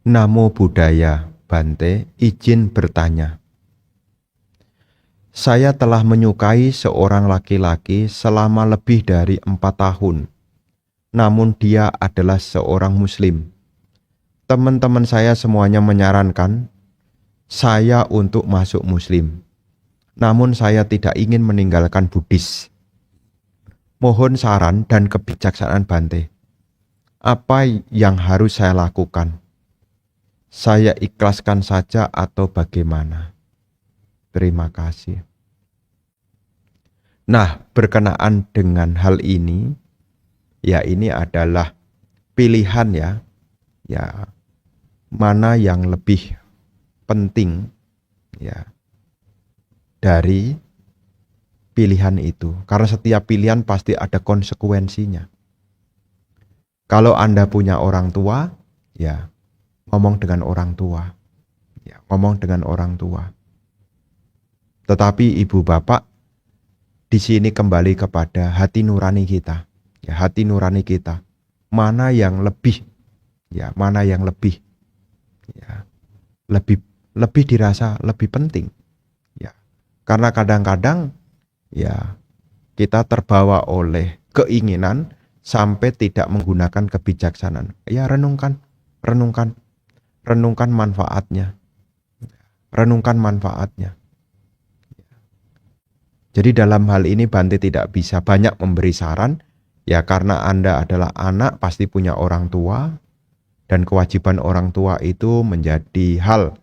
Namo Buddhaya, Bante, izin bertanya. Saya telah menyukai seorang laki-laki selama lebih dari 4 tahun. Namun dia adalah seorang Muslim. Teman-teman saya semuanya menyarankan saya untuk masuk Muslim. Namun saya tidak ingin meninggalkan Buddhis. Mohon saran dan kebijaksanaan Bante. Apa yang harus saya lakukan? Saya ikhlaskan saja atau bagaimana? Terima kasih. Nah, berkenaan dengan hal ini, ya ini adalah pilihan ya. Ya, mana yang lebih penting ya dari pilihan itu. Karena setiap pilihan pasti ada konsekuensinya. Kalau Anda punya orang tua, ya ngomong dengan orang tua. Ya, ngomong dengan orang tua. Tetapi ibu bapak, di sini kembali kepada hati nurani kita. Ya, hati nurani kita. Mana yang lebih? Ya, mana yang lebih? Ya, lebih dirasa lebih penting. Ya. Karena kadang-kadang ya kita terbawa oleh keinginan sampai tidak menggunakan kebijaksanaan. Ya, renungkan manfaatnya. Renungkan manfaatnya. Jadi dalam hal ini Bante tidak bisa banyak memberi saran, ya karena Anda adalah anak pasti punya orang tua, dan kewajiban orang tua itu menjadi hal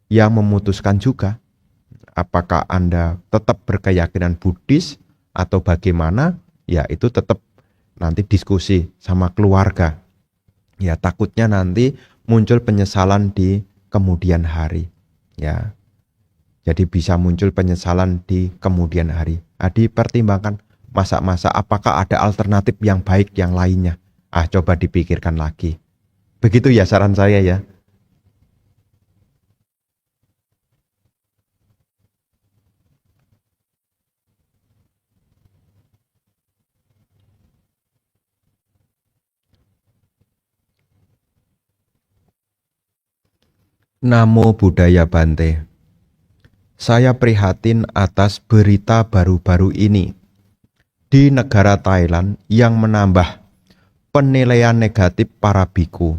yang memutuskan juga. Apakah Anda tetap berkeyakinan Buddhis atau bagaimana, ya itu tetap nanti diskusi sama keluarga. Ya takutnya nanti muncul penyesalan di kemudian hari. Ya. Jadi bisa muncul penyesalan di kemudian hari. Dipertimbangkan masa-masa apakah ada alternatif yang baik yang lainnya. Coba dipikirkan lagi. Begitu ya saran saya ya. Namo Buddhaya Bante. Saya prihatin atas berita baru-baru ini di negara Thailand yang menambah penilaian negatif para biku.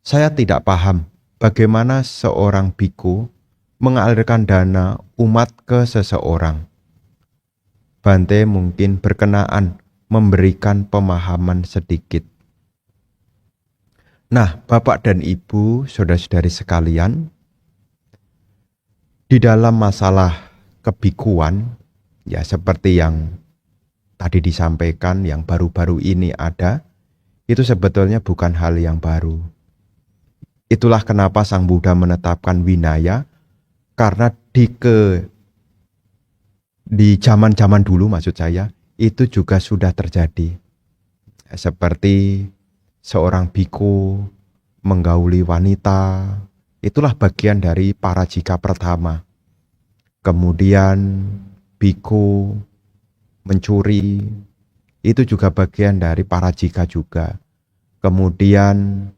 Saya tidak paham bagaimana seorang biku mengalirkan dana umat ke seseorang. Bante mungkin berkenaan memberikan pemahaman sedikit. Nah, Bapak dan Ibu, saudara-saudari sekalian, di dalam masalah kebikuan, ya seperti yang tadi disampaikan, yang baru-baru ini ada, itu sebetulnya bukan hal yang baru. Itulah kenapa Sang Buddha menetapkan Vinaya, karena di zaman-zaman dulu maksud saya, itu juga sudah terjadi. Seperti seorang biku menggauli wanita, itulah bagian dari parajika pertama. Kemudian biku mencuri, itu juga bagian dari parajika juga. Kemudian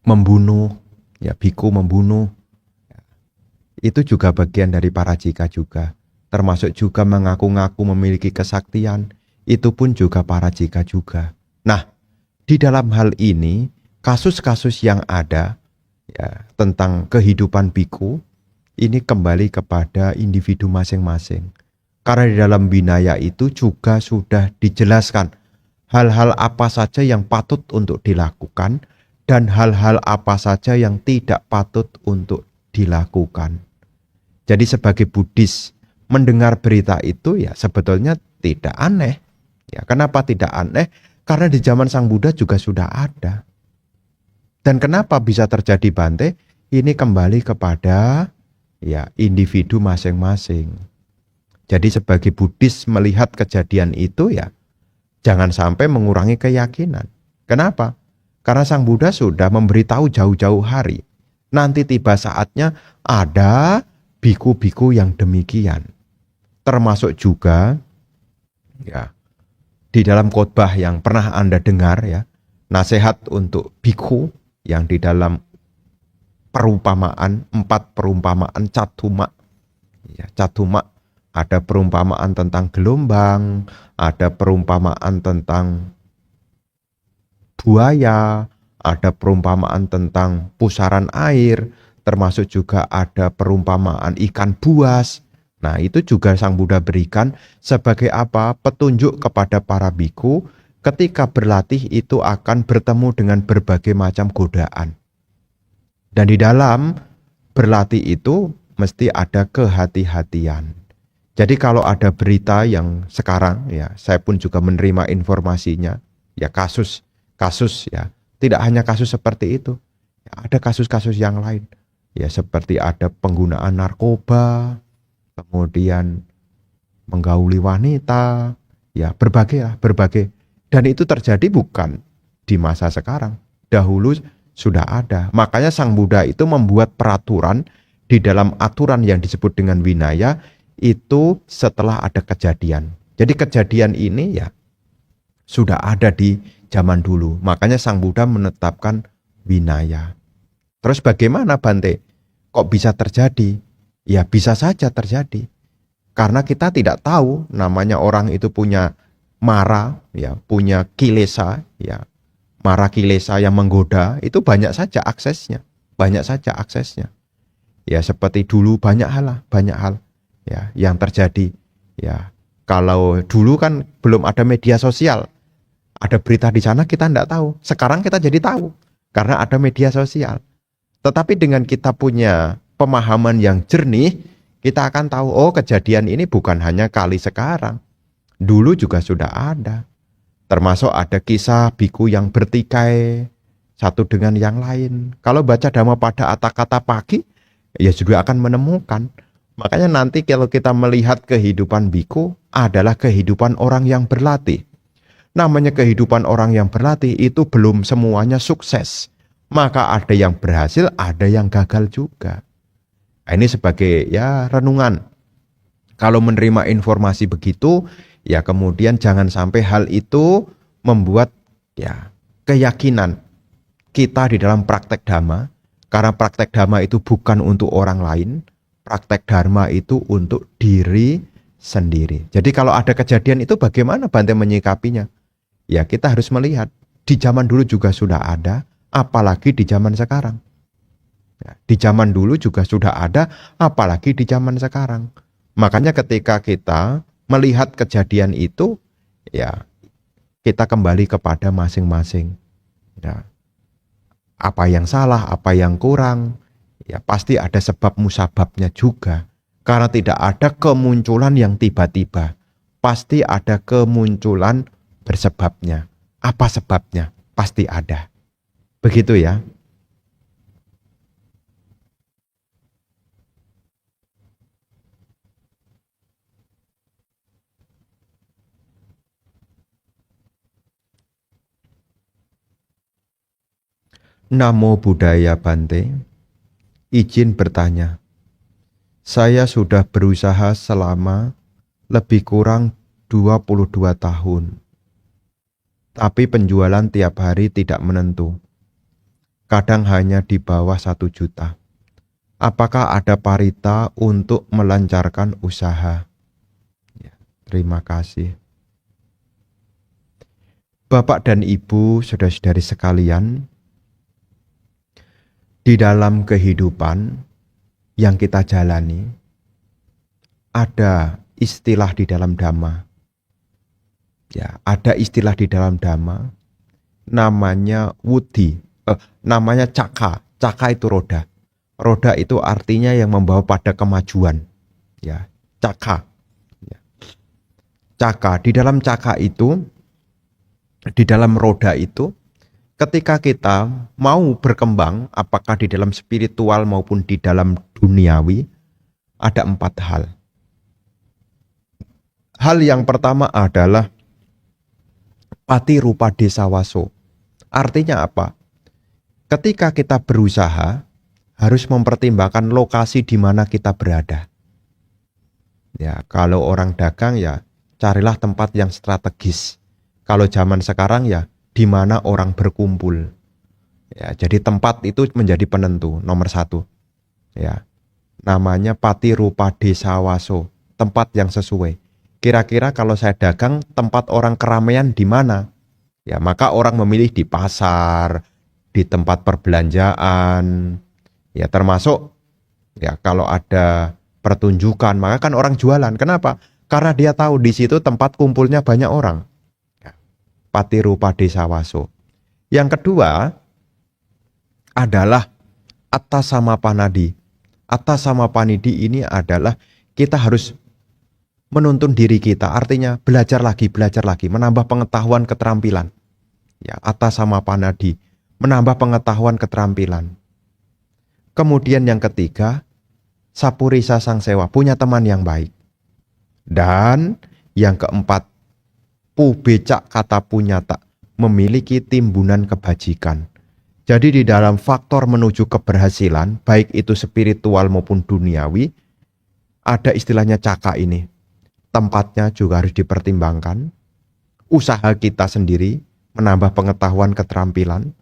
membunuh, ya biku membunuh, itu juga bagian dari parajika juga. Termasuk juga mengaku-ngaku memiliki kesaktian, itu pun juga parajika juga. Nah, di dalam hal ini, kasus-kasus yang ada ya, tentang kehidupan biku, ini kembali kepada individu masing-masing. Karena di dalam Vinaya itu juga sudah dijelaskan hal-hal apa saja yang patut untuk dilakukan dan hal-hal apa saja yang tidak patut untuk dilakukan. Jadi sebagai Buddhis, mendengar berita itu ya sebetulnya tidak aneh. Ya, kenapa tidak aneh? Karena di zaman Sang Buddha juga sudah ada. Dan kenapa bisa terjadi Bante? Ini kembali kepada ya individu masing-masing. Jadi sebagai Buddhis melihat kejadian itu ya jangan sampai mengurangi keyakinan. Kenapa? Karena Sang Buddha sudah memberitahu jauh-jauh hari. Nanti tiba saatnya ada biku-biku yang demikian. Termasuk juga ya di dalam khotbah yang pernah Anda dengar ya, nasihat untuk biku yang di dalam perumpamaan, 4 perumpamaan catuma. Ya, catuma ada perumpamaan tentang gelombang, ada perumpamaan tentang buaya, ada perumpamaan tentang pusaran air, termasuk juga ada perumpamaan ikan buas. Nah, itu juga Sang Buddha berikan sebagai apa? Petunjuk kepada para biku ketika berlatih itu akan bertemu dengan berbagai macam godaan. Dan di dalam berlatih itu mesti ada kehati-hatian. Jadi kalau ada berita yang sekarang ya, saya pun juga menerima informasinya, ya kasus ya, tidak hanya kasus seperti itu. Ya, ada kasus-kasus yang lain. Ya seperti ada penggunaan narkoba, kemudian menggauli wanita, ya berbagai. Dan itu terjadi bukan di masa sekarang. Dahulu sudah ada. Makanya Sang Buddha itu membuat peraturan di dalam aturan yang disebut dengan Vinaya itu setelah ada kejadian. Jadi kejadian ini ya sudah ada di zaman dulu. Makanya Sang Buddha menetapkan Vinaya. Terus bagaimana Bante? Kok bisa terjadi? Ya bisa saja terjadi. Karena kita tidak tahu namanya orang itu punya mara, ya, punya kilesa, ya. Mara kilesa yang menggoda itu banyak saja aksesnya. Ya seperti dulu banyak hal ya yang terjadi. Ya kalau dulu kan belum ada media sosial. Ada berita di sana kita tidak tahu. Sekarang kita jadi tahu karena ada media sosial. Tetapi dengan kita punya pemahaman yang jernih, kita akan tahu oh kejadian ini bukan hanya kali sekarang. Dulu juga sudah ada. Termasuk ada kisah biku yang bertikai satu dengan yang lain. Kalau baca Dhammapada Atthakatha pagi, ya juga akan menemukan. Makanya nanti kalau kita melihat kehidupan biku adalah kehidupan orang yang berlatih. Namanya kehidupan orang yang berlatih itu belum semuanya sukses. Maka ada yang berhasil, ada yang gagal juga. Nah, ini sebagai ya renungan. Kalau menerima informasi begitu, ya kemudian jangan sampai hal itu membuat ya keyakinan kita di dalam praktek dhamma. Karena praktek dhamma itu bukan untuk orang lain. Praktek dharma itu untuk diri sendiri. Jadi kalau ada kejadian itu bagaimana Bante menyikapinya? Ya kita harus melihat. Di zaman dulu juga sudah ada, apalagi di zaman sekarang. Ya, di zaman dulu juga sudah ada, apalagi di zaman sekarang. Makanya ketika kita melihat kejadian itu, ya kita kembali kepada masing-masing. Ya, apa yang salah, apa yang kurang, ya pasti ada sebab musababnya juga. Karena tidak ada kemunculan yang tiba-tiba. Pasti ada kemunculan bersebabnya. Apa sebabnya? Pasti ada. Begitu ya. Namo Buddhaya Bante. Izin bertanya. Saya sudah berusaha selama lebih kurang 22 tahun. Tapi penjualan tiap hari tidak menentu. Kadang hanya di bawah 1 juta. Apakah ada parita untuk melancarkan usaha? Ya, terima kasih. Bapak dan Ibu, saudara-saudari sekalian, di dalam kehidupan yang kita jalani, ada istilah di dalam Dhamma. Ya, ada istilah di dalam Dhamma, namanya wudi, namanya caka. Caka itu roda. Roda itu artinya yang membawa pada kemajuan. Ya, caka. Ya. Caka, di dalam caka itu, di dalam roda itu, ketika kita mau berkembang, apakah di dalam spiritual maupun di dalam duniawi, ada 4 hal. Hal yang pertama adalah pati rupa desawaso. Artinya apa? Ketika kita berusaha, harus mempertimbangkan lokasi di mana kita berada. Ya, kalau orang dagang ya carilah tempat yang strategis. Kalau zaman sekarang ya di mana orang berkumpul. Ya, jadi tempat itu menjadi penentu nomor satu. Ya, namanya Pati Rupa Desa Waso, tempat yang sesuai. Kira-kira kalau saya dagang, tempat orang keramaian di mana? Ya, maka orang memilih di pasar, di tempat perbelanjaan. Ya, termasuk ya kalau ada pertunjukan, maka kan orang jualan. Kenapa? Karena dia tahu di situ tempat kumpulnya banyak orang. Ya, Pati Rupa Desa Waso. Yang kedua adalah Atta Samapanadi. Atta Samapanidi ini adalah kita harus menuntun diri kita, artinya belajar lagi, menambah pengetahuan keterampilan. Ya, Atta Samapanadi, menambah pengetahuan keterampilan. Kemudian yang ketiga, Sapurisa Sangsewa, punya teman yang baik. Dan yang keempat, Pubecak Kata Punyata, memiliki timbunan kebajikan. Jadi di dalam faktor menuju keberhasilan, baik itu spiritual maupun duniawi, ada istilahnya caka ini. Tempatnya juga harus dipertimbangkan. Usaha kita sendiri, menambah pengetahuan keterampilan.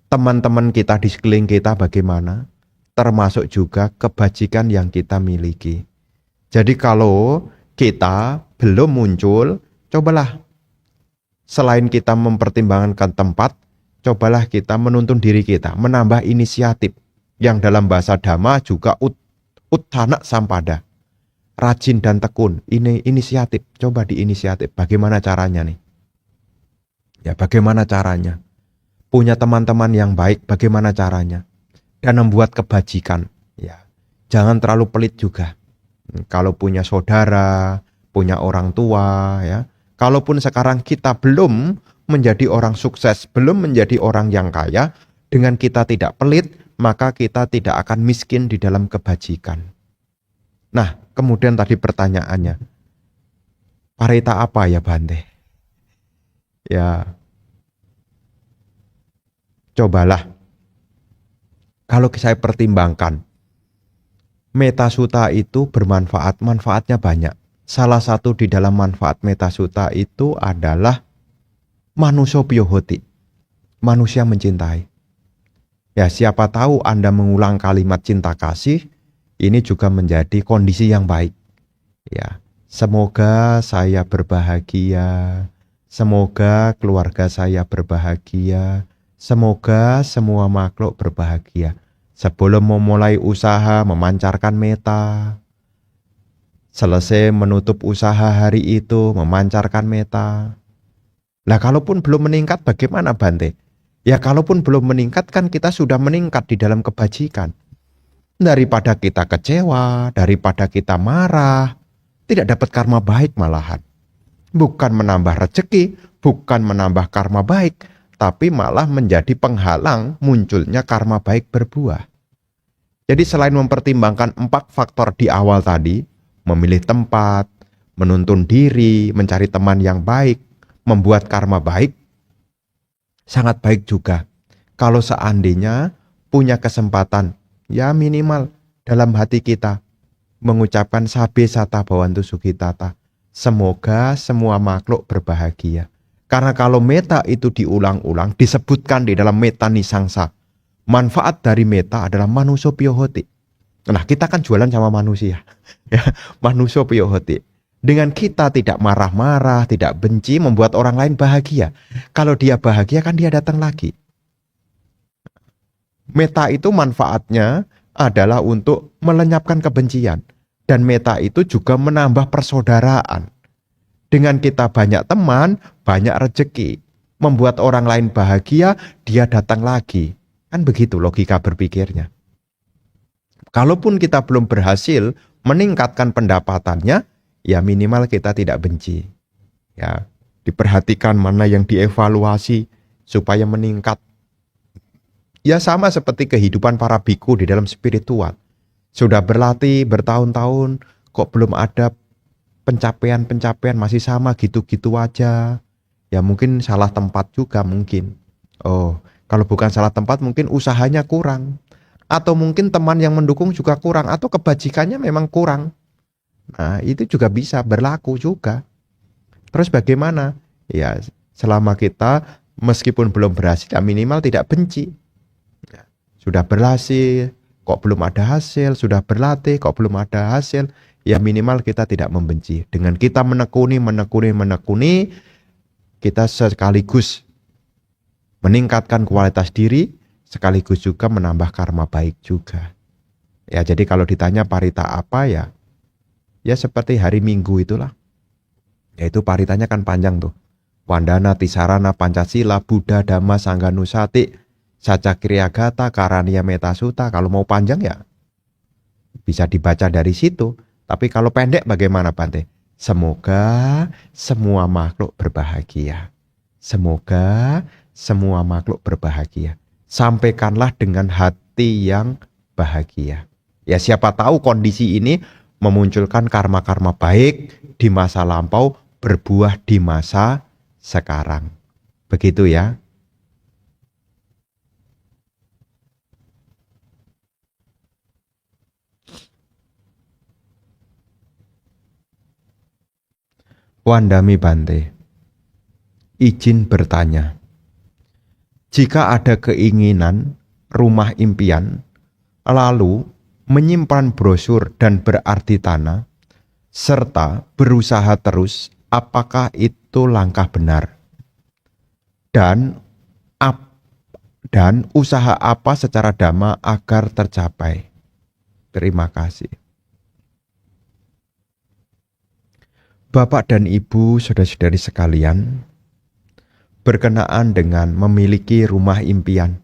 Teman-teman kita di sekeliling kita bagaimana, termasuk juga kebajikan yang kita miliki. Jadi kalau kita belum muncul, cobalah selain kita mempertimbangkan tempat, cobalah kita menuntun diri kita, menambah inisiatif. Yang dalam bahasa Dhamma juga uttana sampada. Rajin dan tekun, ini inisiatif. Coba diinisiatif, bagaimana caranya nih? Ya bagaimana caranya? Punya teman-teman yang baik, bagaimana caranya? Dan membuat kebajikan. Ya, jangan terlalu pelit juga. Kalau punya saudara, punya orang tua, ya. Kalaupun sekarang kita belum menjadi orang sukses, belum menjadi orang yang kaya, dengan kita tidak pelit, maka kita tidak akan miskin di dalam kebajikan. Nah, kemudian tadi pertanyaannya, parita apa ya Bante? Ya, cobalah. Kalau saya pertimbangkan, Metasuta itu bermanfaat, manfaatnya banyak. Salah satu di dalam manfaat Metasuta itu adalah manusia piyohoti, manusia mencintai. Ya siapa tahu Anda mengulang kalimat cinta kasih, ini juga menjadi kondisi yang baik. Ya, semoga saya berbahagia, semoga keluarga saya berbahagia, semoga semua makhluk berbahagia. Sebelum memulai usaha memancarkan meta, selesai menutup usaha hari itu memancarkan meta. Nah, kalaupun belum meningkat bagaimana Bante? Ya kalaupun belum meningkat kan kita sudah meningkat di dalam kebajikan. Daripada kita kecewa, daripada kita marah, tidak dapat karma baik malahan. Bukan menambah rezeki, bukan menambah karma baik, tapi malah menjadi penghalang munculnya karma baik berbuah. Jadi selain mempertimbangkan 4 faktor di awal tadi, memilih tempat, menuntun diri, mencari teman yang baik, membuat karma baik, sangat baik juga. Kalau seandainya punya kesempatan, ya minimal dalam hati kita, mengucapkan Sabe Sata Bhawantu Sukhitata. Semoga semua makhluk berbahagia. Karena kalau meta itu diulang-ulang, disebutkan di dalam meta nisangsa. Manfaat dari meta adalah manusia piyohoti. Nah kita kan jualan sama manusia. Ya, manusia piyohoti. Dengan kita tidak marah-marah, tidak benci, membuat orang lain bahagia. Kalau dia bahagia kan dia datang lagi. Meta itu manfaatnya adalah untuk melenyapkan kebencian. Dan meta itu juga menambah persaudaraan. Dengan kita banyak teman, banyak rezeki. Membuat orang lain bahagia, dia datang lagi. Kan begitu logika berpikirnya. Kalaupun kita belum berhasil meningkatkan pendapatannya, ya minimal kita tidak benci. Ya, diperhatikan mana yang dievaluasi supaya meningkat. Ya sama seperti kehidupan para biku di dalam spiritual. Sudah berlatih bertahun-tahun, kok belum ada pencapaian-pencapaian, masih sama gitu-gitu aja. Ya mungkin salah tempat juga mungkin. Oh, kalau bukan salah tempat mungkin usahanya kurang. Atau mungkin teman yang mendukung juga kurang. Atau kebajikannya memang kurang. Nah itu juga bisa berlaku juga. Terus bagaimana? Ya selama kita Meskipun belum berhasil, ya minimal tidak benci. Ya, sudah berhasil, kok belum ada hasil, sudah berlatih, kok belum ada hasil, ya minimal kita tidak membenci. Dengan kita menekuni, kita sekaligus meningkatkan kualitas diri, sekaligus juga menambah karma baik juga. Ya, jadi kalau ditanya parita apa ya, ya seperti hari Minggu itulah. Yaitu paritanya kan panjang tuh. Wandana, Tisarana, Pancasila, Buddha, Dhamma, Sangha, Nusati, Saca Kriagata, Karania Metasuta. Kalau mau panjang ya bisa dibaca dari situ. Tapi kalau pendek bagaimana Bante? Semoga semua makhluk berbahagia. Semoga semua makhluk berbahagia. Sampaikanlah dengan hati yang bahagia. Ya siapa tahu kondisi ini memunculkan karma-karma baik di masa lampau berbuah di masa sekarang. Begitu ya. Wandami Bante, izin bertanya. Jika ada keinginan rumah impian, lalu menyimpan brosur dan berarti tanah, serta berusaha terus, apakah itu langkah benar? Dan usaha apa secara dhamma agar tercapai? Terima kasih. Bapak dan Ibu, saudara-saudari sekalian, berkenaan dengan memiliki rumah impian.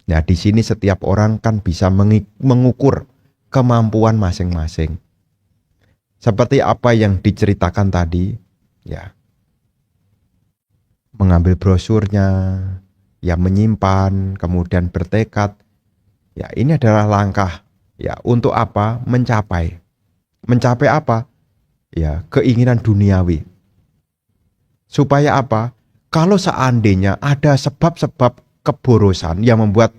Nah, di sini setiap orang kan bisa mengukur kemampuan masing-masing. Seperti apa yang diceritakan tadi, ya. Mengambil brosurnya, ya menyimpan, kemudian bertekad. Ya, ini adalah langkah ya untuk apa? Mencapai. Mencapai apa? Ya, keinginan duniawi. Supaya apa? Kalau seandainya ada sebab-sebab keborosan yang membuat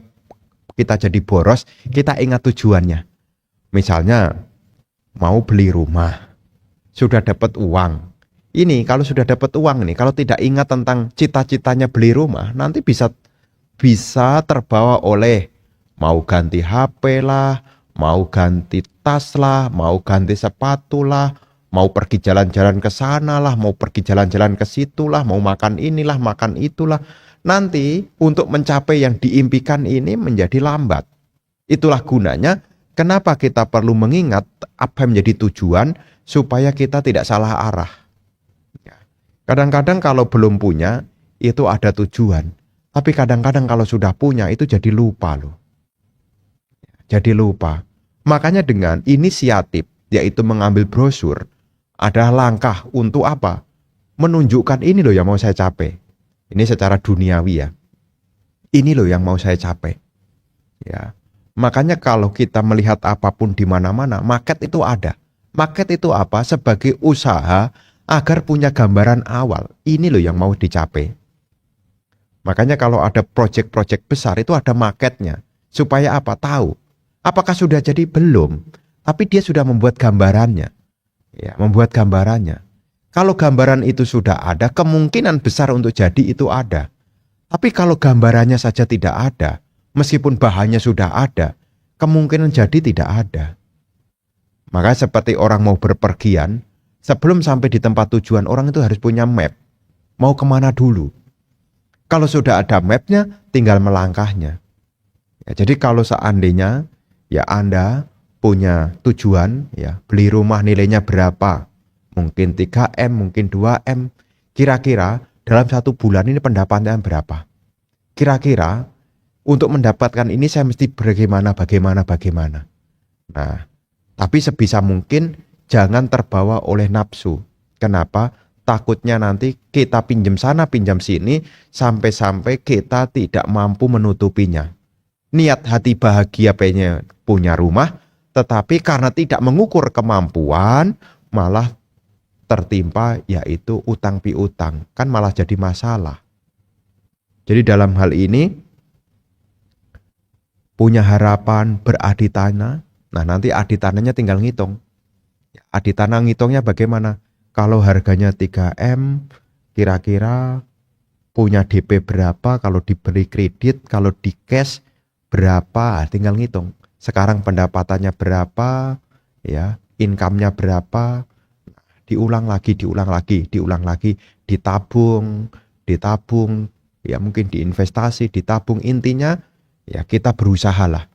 kita jadi boros, kita ingat tujuannya. Misalnya mau beli rumah, sudah dapat uang. Ini kalau sudah dapat uang nih, kalau tidak ingat tentang cita-citanya beli rumah, nanti bisa terbawa oleh mau ganti HP lah, mau ganti tas lah, mau ganti sepatu lah, mau pergi jalan-jalan ke sana lah, mau pergi jalan-jalan ke situ lah, mau makan inilah, makan itulah. Nanti untuk mencapai yang diimpikan ini menjadi lambat. Itulah gunanya kenapa kita perlu mengingat apa yang menjadi tujuan supaya kita tidak salah arah. Kadang-kadang kalau belum punya itu ada tujuan. Tapi kadang-kadang kalau sudah punya itu jadi lupa loh. Jadi lupa. Makanya dengan inisiatif yaitu mengambil brosur adalah langkah untuk apa? Menunjukkan ini loh yang mau saya capai. Ini secara duniawi ya. Ini loh yang mau saya capai. Ya. Makanya kalau kita melihat apapun di mana-mana, market itu ada. Market itu apa? Sebagai usaha agar punya gambaran awal. Ini loh yang mau dicapai. Makanya kalau ada proyek-proyek besar itu ada marketnya. Supaya apa? Tahu. Apakah sudah jadi? Belum. Tapi dia sudah membuat gambarannya. Ya, membuat gambarannya. Kalau gambaran itu sudah ada, kemungkinan besar untuk jadi itu ada. Tapi kalau gambarannya saja tidak ada, meskipun bahannya sudah ada, kemungkinan jadi tidak ada. Maka seperti orang mau berpergian, sebelum sampai di tempat tujuan, orang itu harus punya map. Mau kemana dulu? Kalau sudah ada mapnya, tinggal melangkahnya. Ya, jadi kalau seandainya ya Anda punya tujuan, ya beli rumah nilainya berapa? Mungkin 3M, mungkin 2M. Kira-kira dalam 1 bulan ini pendapatannya berapa? Kira-kira untuk mendapatkan ini saya mesti bagaimana. Nah, tapi sebisa mungkin jangan terbawa oleh nafsu. Kenapa? Takutnya nanti kita pinjam sana, pinjam sini, sampai-sampai kita tidak mampu menutupinya. Niat hati bahagia pengen punya rumah, tetapi karena tidak mengukur kemampuan, malah tertimpa yaitu utang piutang. Kan malah jadi masalah. Jadi dalam hal ini, punya harapan beraditana, nah nanti aditananya tinggal ngitung. Aditana ngitungnya bagaimana? Kalau harganya 3M, kira-kira punya DP berapa, kalau diberi kredit, kalau di cash berapa, tinggal ngitung. Sekarang pendapatannya berapa, ya, income-nya berapa, diulang lagi, ditabung, ya mungkin diinvestasi, ditabung. Intinya ya kita berusaha lah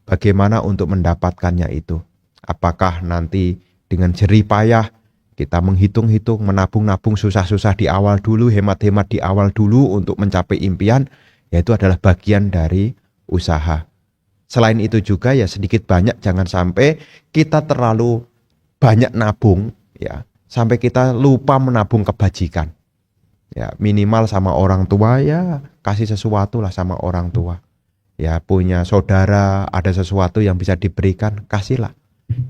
bagaimana untuk mendapatkannya itu. Apakah nanti dengan jerih payah kita menghitung-hitung, menabung-nabung susah-susah di awal dulu, hemat-hemat di awal dulu untuk mencapai impian, yaitu adalah bagian dari usaha. Selain itu juga ya sedikit banyak jangan sampai kita terlalu banyak nabung ya, sampai kita lupa menabung kebajikan. Ya, minimal sama orang tua ya kasih sesuatu lah sama orang tua. Ya, punya saudara ada sesuatu yang bisa diberikan, kasihlah.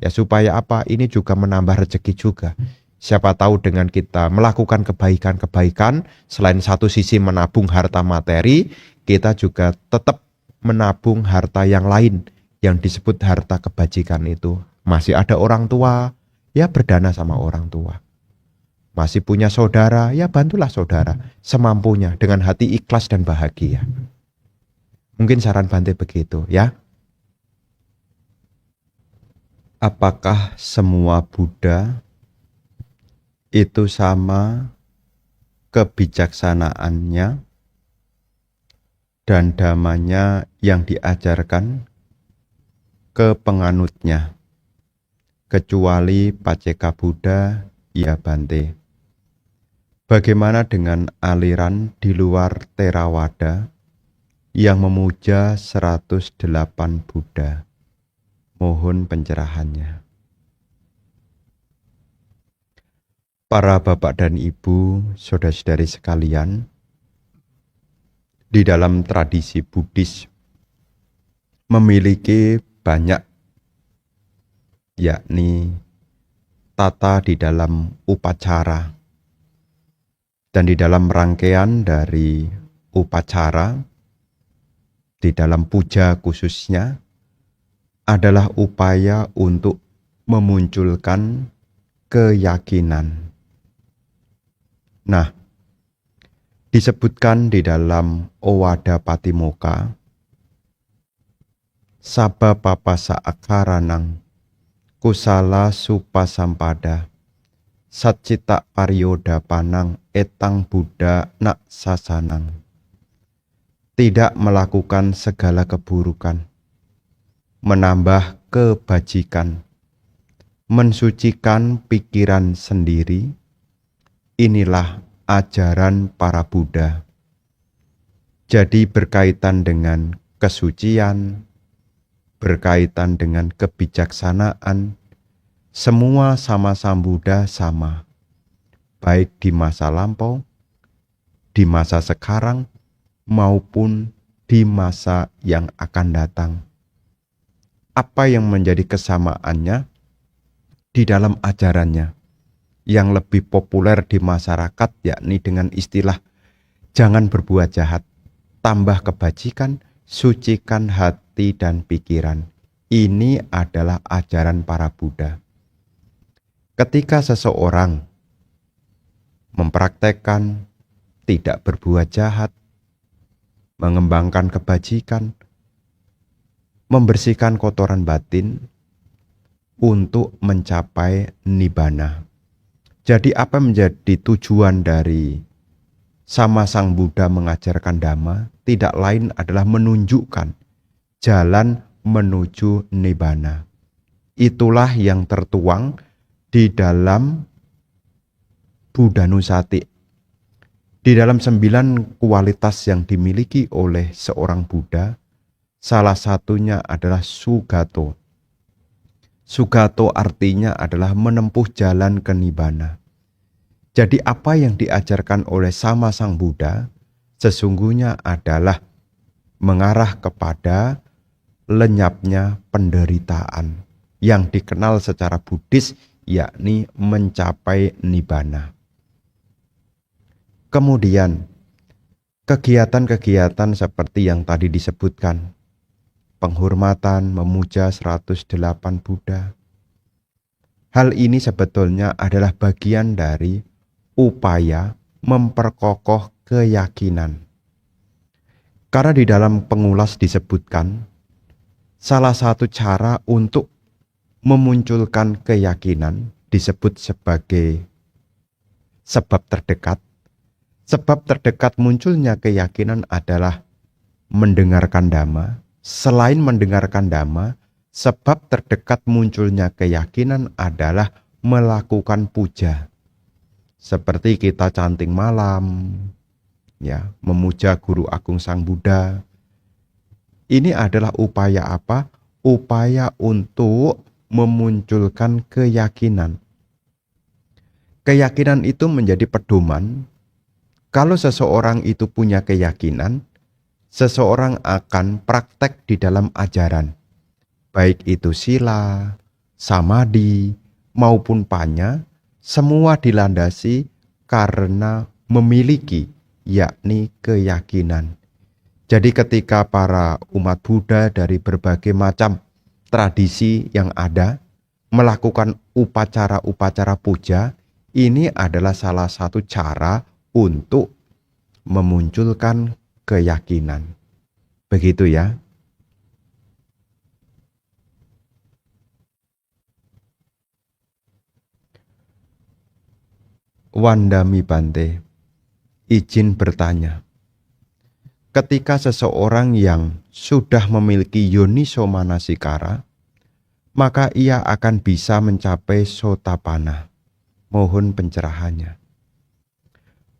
Ya supaya apa? Ini juga menambah rezeki juga. Siapa tahu dengan kita melakukan kebaikan-kebaikan, selain satu sisi menabung harta materi, kita juga tetap menabung harta yang lain yang disebut harta kebajikan itu. Masih ada orang tua, ya berdana sama orang tua. Masih punya saudara, ya bantulah saudara semampunya dengan hati ikhlas dan bahagia. Mungkin saran Bante begitu ya. Apakah semua Buddha itu sama kebijaksanaannya dan dhammanya yang diajarkan ke penganutnya, kecuali Paceka Buddha? Ya Bante. Bagaimana dengan aliran di luar Theravada yang memuja 108 Buddha? Mohon pencerahannya. Para bapak dan ibu, saudara-saudari sekalian, di dalam tradisi Buddhis memiliki banyak, yakni tata di dalam upacara. Dan di dalam rangkaian dari upacara, di dalam puja khususnya, adalah upaya untuk memunculkan keyakinan. Nah, disebutkan di dalam Owada Patimokkha, Sabba papasa akaranang kusala supasampada satcita paryoda panang etang Buddha nak sasanang. Tidak melakukan segala keburukan, menambah kebajikan, mensucikan pikiran sendiri, inilah ajaran para Buddha. Jadi berkaitan dengan kesucian, berkaitan dengan kebijaksanaan, semua sama Sang Buddha sama, baik di masa lampau, di masa sekarang, maupun di masa yang akan datang. Apa yang menjadi kesamaannya di dalam ajarannya yang lebih populer di masyarakat, yakni dengan istilah jangan berbuat jahat, tambah kebajikan, sucikan hati dan pikiran. Ini adalah ajaran para Buddha. Ketika seseorang mempraktekkan tidak berbuat jahat, mengembangkan kebajikan, membersihkan kotoran batin untuk mencapai nibbana. Jadi apa menjadi tujuan dari sama Sang Buddha mengajarkan Dhamma? Tidak lain adalah menunjukkan jalan menuju nibbana. Itulah yang tertuang di dalam Buddhanusati. Di dalam 9 kualitas yang dimiliki oleh seorang Buddha, salah satunya adalah Sugato. Sugato artinya adalah menempuh jalan ke nibbana. Jadi apa yang diajarkan oleh sama Sang Buddha sesungguhnya adalah mengarah kepada lenyapnya penderitaan yang dikenal secara Buddhis, yakni mencapai nibbana. Kemudian kegiatan-kegiatan seperti yang tadi disebutkan, penghormatan, memuja 108 Buddha. Hal ini sebetulnya adalah bagian dari upaya memperkokoh keyakinan. Karena di dalam pengulas disebutkan, salah satu cara untuk memunculkan keyakinan disebut sebagai sebab terdekat. Sebab terdekat munculnya keyakinan adalah mendengarkan dhamma. Selain mendengarkan dhamma, sebab terdekat munculnya keyakinan adalah melakukan puja. Seperti kita canting malam, ya, memuja Guru Agung Sang Buddha. Ini adalah upaya apa? Upaya untuk memunculkan keyakinan. Keyakinan itu menjadi pedoman. Kalau seseorang itu punya keyakinan, seseorang akan praktek di dalam ajaran. Baik itu sila, samadhi, maupun panya, semua dilandasi karena memiliki, yakni keyakinan. Jadi ketika para umat Buddha dari berbagai macam tradisi yang ada melakukan upacara-upacara puja, ini adalah salah satu cara untuk memunculkan keyakinan. Begitu ya. Wandami Bante, izin bertanya. Ketika seseorang yang sudah memiliki yoniso manasikara, maka ia akan bisa mencapai sotapanna. Mohon pencerahannya.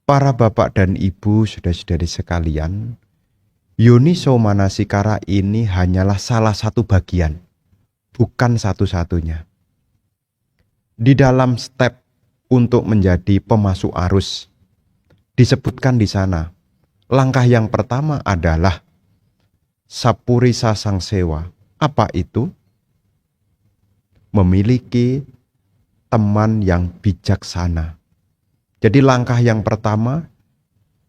Para bapak dan ibu saudara-saudari sekalian, yoniso manasikara ini hanyalah salah satu bagian, bukan satu-satunya. Di dalam step untuk menjadi pemasuk arus, disebutkan di sana, langkah yang pertama adalah Sapurisa Sangsewa. Apa itu? Memiliki teman yang bijaksana. Jadi langkah yang pertama,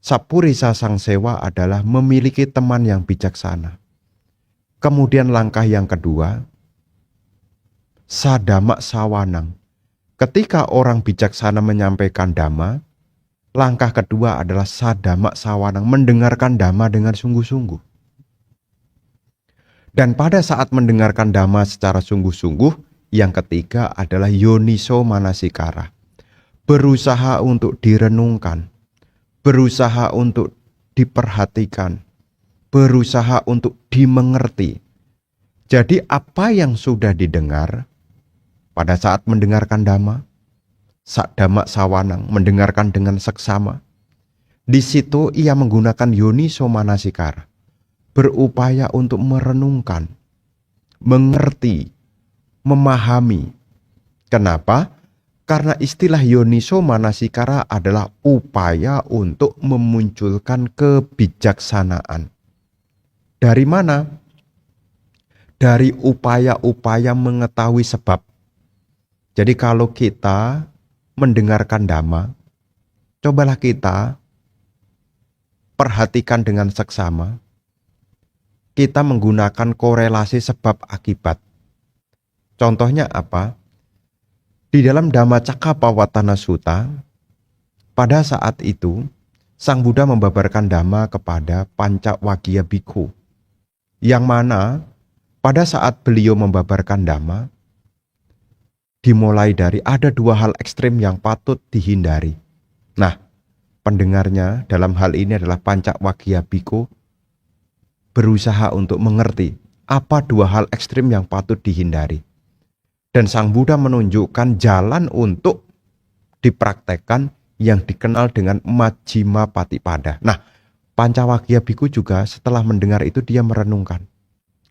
Sapurisa Sangsewa adalah memiliki teman yang bijaksana. Kemudian langkah yang kedua, Sadama Sawanang. Ketika orang bijaksana menyampaikan dhamma, langkah kedua adalah Sadama Sawanang, mendengarkan dhamma dengan sungguh-sungguh. Dan pada saat mendengarkan dhamma secara sungguh-sungguh, yang ketiga adalah yoniso manasikara. Berusaha untuk direnungkan, berusaha untuk diperhatikan, berusaha untuk dimengerti. Jadi apa yang sudah didengar pada saat mendengarkan dhamma, Sadama Sawanang, mendengarkan dengan seksama, di situ ia menggunakan yoniso manasikara, berupaya untuk merenungkan, mengerti, memahami. Kenapa? Karena istilah yoniso manasikara adalah upaya untuk memunculkan kebijaksanaan. Dari mana? Dari upaya-upaya mengetahui sebab. Jadi kalau kita mendengarkan dhamma, cobalah kita perhatikan dengan seksama. Kita menggunakan korelasi sebab akibat. Contohnya apa? Di dalam Dhammacakkappavattana Sutta, pada saat itu Sang Buddha membabarkan dhamma kepada Pancawaggiya Bhikkhu, yang mana pada saat beliau membabarkan dhamma, dimulai dari ada dua hal ekstrim yang patut dihindari. Nah, pendengarnya dalam hal ini adalah Pancawaggiya Bhikkhu berusaha untuk mengerti apa dua hal ekstrim yang patut dihindari. Dan Sang Buddha menunjukkan jalan untuk dipraktekkan yang dikenal dengan Majjhima Patipada. Nah, Pancawaggiya Bhikkhu juga setelah mendengar itu dia merenungkan.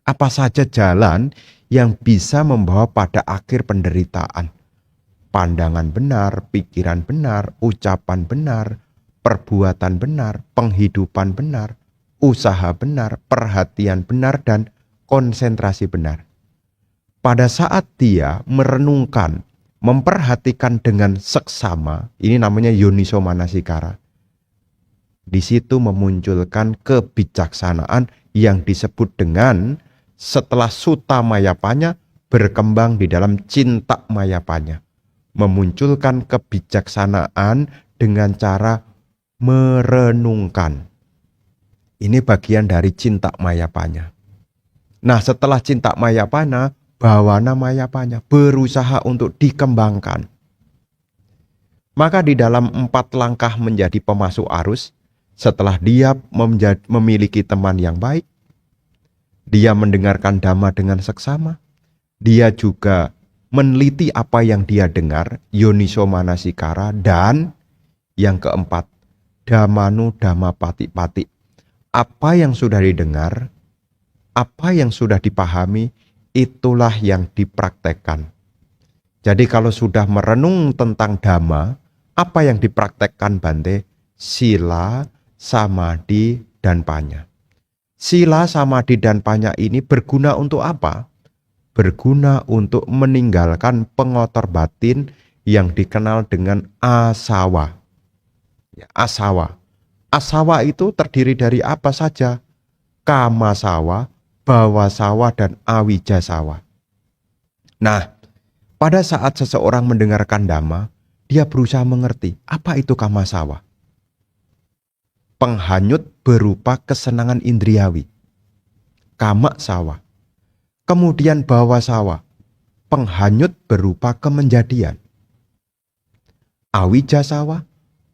Apa saja jalan yang bisa membawa pada akhir penderitaan? Pandangan benar, pikiran benar, ucapan benar, perbuatan benar, penghidupan benar, usaha benar, perhatian benar, dan konsentrasi benar. Pada saat dia merenungkan, memperhatikan dengan seksama, ini namanya yoniso manasikara. Di situ memunculkan kebijaksanaan yang disebut dengan setelah sutta mayapanya berkembang di dalam cinta mayapanya. Memunculkan kebijaksanaan dengan cara merenungkan. Ini bagian dari cinta mayapanya. Nah, setelah cinta mayapana, bawana mayapanya berusaha untuk dikembangkan. Maka di dalam 4 langkah menjadi pemasuk arus, setelah dia memiliki teman yang baik, dia mendengarkan dhamma dengan seksama, dia juga meneliti apa yang dia dengar, yoniso manasikara, dan yang keempat, dhammanu dhamma pati-pati. Apa yang sudah didengar, apa yang sudah dipahami, itulah yang dipraktekkan. Jadi kalau sudah merenung tentang dhamma, apa yang dipraktekkan Bante? Sila, samadhi, dan panya. Sila, samadhi, dan panya ini berguna untuk apa? Berguna untuk meninggalkan pengotor batin yang dikenal dengan asawa. Ya, asawa. Asawa itu terdiri dari apa saja? Kama sawa, bawa sawa, dan awija sawa. Nah, pada saat seseorang mendengarkan dhamma, dia berusaha mengerti apa itu kama sawa. Penghanyut berupa kesenangan indriawi. Kama sawa. Kemudian bawa sawa. Penghanyut berupa kemenjadian. Awija sawa.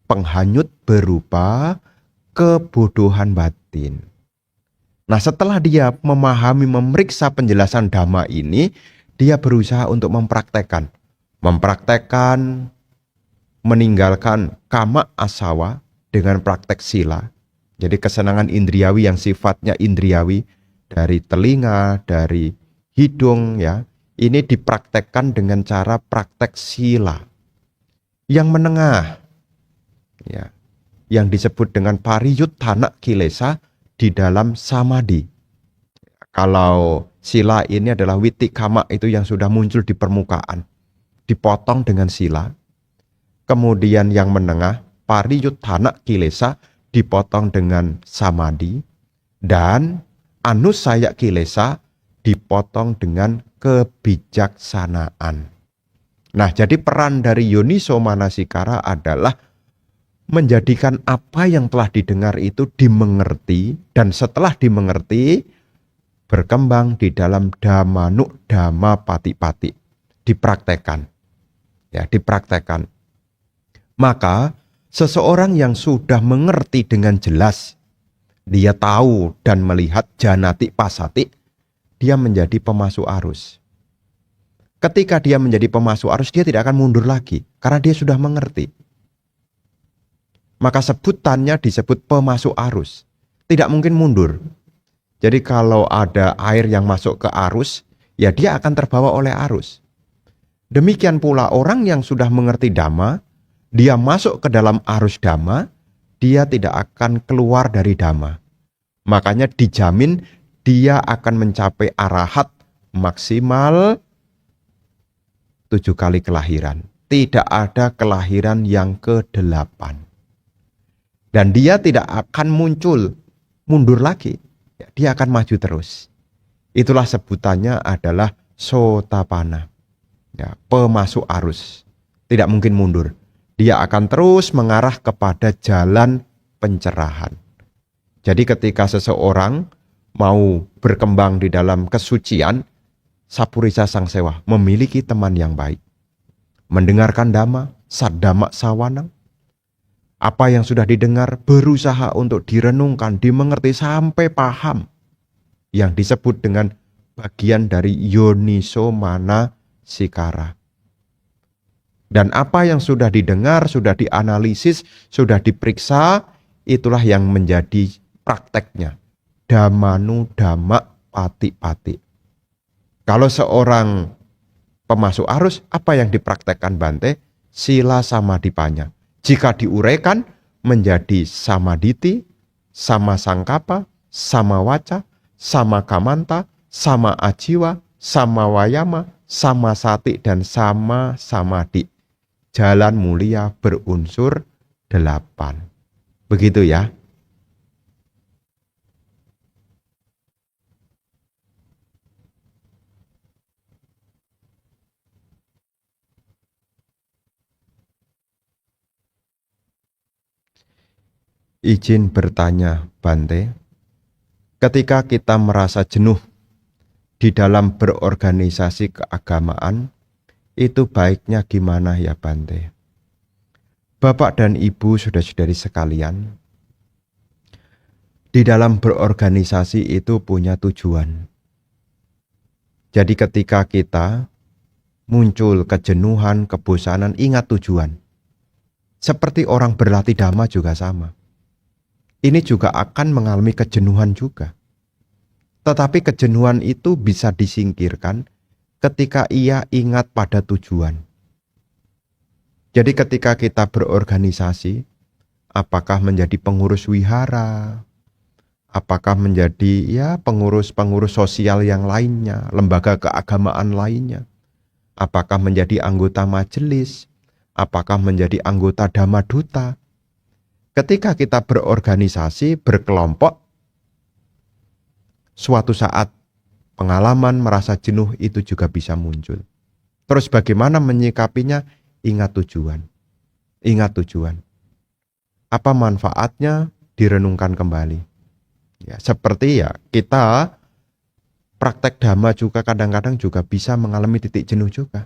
Penghanyut berupa kebodohan batin. Nah, setelah dia memahami, memeriksa penjelasan dhamma ini, dia berusaha untuk mempraktekkan. Meninggalkan kama asawa dengan praktek sila. Jadi kesenangan indriawi yang sifatnya indriawi dari telinga, dari hidung, ya, ini dipraktekkan dengan cara praktek sila. Yang menengah, ya, yang disebut dengan pariyuttana kilesa di dalam samadhi. Kalau sila ini adalah witikama itu yang sudah muncul di permukaan, dipotong dengan sila. Kemudian yang menengah, pariyuttana kilesa, dipotong dengan samadhi. Dan anusaya kilesa, dipotong dengan kebijaksanaan. Nah, jadi peran dari yoniso manasikara adalah menjadikan apa yang telah didengar itu dimengerti, dan setelah dimengerti, berkembang di dalam dhammanu dhamma pati-pati. Dipraktekkan. Ya, dipraktekkan. Maka seseorang yang sudah mengerti dengan jelas, dia tahu dan melihat janati pasati, dia menjadi pemasuk arus. Ketika dia menjadi pemasuk arus, dia tidak akan mundur lagi karena dia sudah mengerti. Maka sebutannya disebut pemasuk arus. Tidak mungkin mundur. Jadi kalau ada air yang masuk ke arus, ya dia akan terbawa oleh arus. Demikian pula orang yang sudah mengerti dhamma, dia masuk ke dalam arus dhamma, dia tidak akan keluar dari dhamma. Makanya dijamin dia akan mencapai arahat maksimal 7 kali kelahiran. Tidak ada kelahiran yang ke-8. Dan dia tidak akan muncul, mundur lagi. Dia akan maju terus. Itulah sebutannya adalah sotapana. Ya, pemasuk arus. Tidak mungkin mundur. Dia akan terus mengarah kepada jalan pencerahan. Jadi ketika seseorang mau berkembang di dalam kesucian, Sapurisa Sangsewa memiliki teman yang baik. Mendengarkan dhamma, saddhamma sawanang. Apa yang sudah didengar berusaha untuk direnungkan, dimengerti sampai paham. Yang disebut dengan bagian dari yoniso manasikara. Dan apa yang sudah didengar, sudah dianalisis, sudah diperiksa, itulah yang menjadi prakteknya. Dhammanu dhamma pati-pati. Kalau seorang pemasuk arus, apa yang dipraktekkan Bante? Sila samadhipanya. Jika diuraikan menjadi samadhiti, sama sangkapa, sama waca, sama kamanta, sama ajiwa, sama wayama, sama sati, dan sama samadhi. Jalan mulia berunsur 8. Begitu ya. Izin bertanya, Bante, ketika kita merasa jenuh di dalam berorganisasi keagamaan, itu baiknya gimana ya Bante? Bapak dan Ibu saudara-saudari sekalian, di dalam berorganisasi itu punya tujuan. Jadi ketika kita muncul kejenuhan, kebosanan, ingat tujuan. Seperti orang berlatih dhamma juga sama. Ini juga akan mengalami kejenuhan juga. Tetapi kejenuhan itu bisa disingkirkan ketika ia ingat pada tujuan. Jadi ketika kita berorganisasi, apakah menjadi pengurus wihara, apakah menjadi pengurus-pengurus sosial yang lainnya, lembaga keagamaan lainnya, apakah menjadi anggota majelis, apakah menjadi anggota Dhamma Duta. Ketika kita berorganisasi, berkelompok, suatu saat pengalaman merasa jenuh itu juga bisa muncul. Terus bagaimana menyikapinya? Ingat tujuan. Ingat tujuan. Apa manfaatnya? Direnungkan kembali. Ya, seperti kita praktek dhamma juga kadang-kadang juga bisa mengalami titik jenuh juga.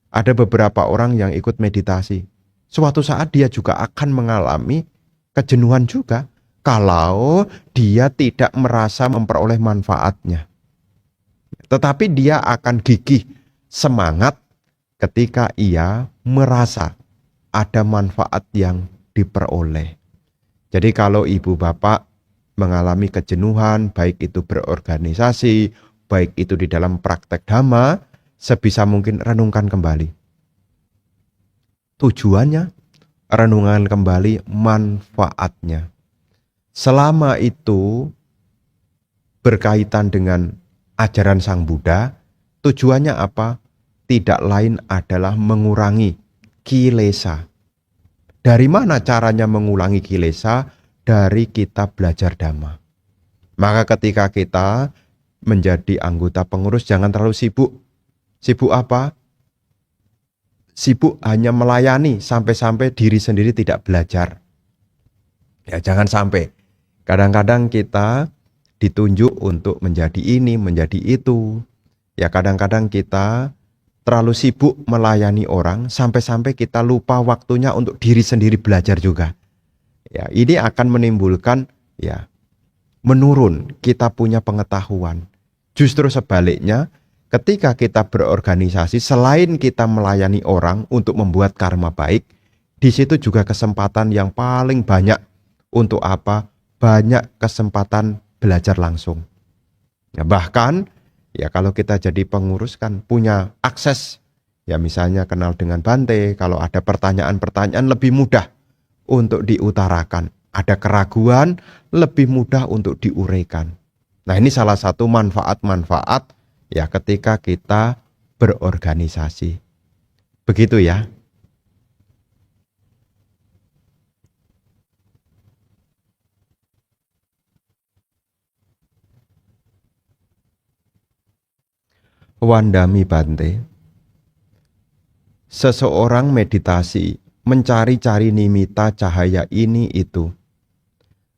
Ada beberapa orang yang ikut meditasi. Suatu saat dia juga akan mengalami kejenuhan juga kalau dia tidak merasa memperoleh manfaatnya. Tetapi dia akan gigih semangat ketika ia merasa ada manfaat yang diperoleh. Jadi kalau ibu bapak mengalami kejenuhan, baik itu berorganisasi, baik itu di dalam praktek dhamma, sebisa mungkin renungkan kembali. Tujuannya, renungan kembali manfaatnya. Selama itu berkaitan dengan ajaran Sang Buddha, tujuannya apa? Tidak lain adalah mengurangi kilesa. Dari mana caranya mengurangi kilesa? Dari kita belajar dhamma. Maka ketika kita menjadi anggota pengurus, jangan terlalu sibuk. Sibuk apa? Sibuk hanya melayani sampai-sampai diri sendiri tidak belajar. Ya, jangan sampai. Kadang-kadang kita ditunjuk untuk menjadi ini, menjadi itu. Ya, kadang-kadang kita terlalu sibuk melayani orang sampai-sampai kita lupa waktunya untuk diri sendiri belajar juga. Ya, ini akan menimbulkan menurun kita punya pengetahuan. Justru sebaliknya, ketika kita berorganisasi, selain kita melayani orang untuk membuat karma baik, di situ juga kesempatan yang paling banyak untuk apa? Banyak kesempatan belajar langsung. Ya, bahkan kalau kita jadi pengurus kan punya akses. Ya misalnya kenal dengan Bante, kalau ada pertanyaan-pertanyaan lebih mudah untuk diutarakan. Ada keraguan, lebih mudah untuk diuraikan. Nah ini salah satu manfaat-manfaat ketika kita berorganisasi. Begitu ya. Wandami Bante, seseorang meditasi mencari-cari nimitta cahaya ini itu.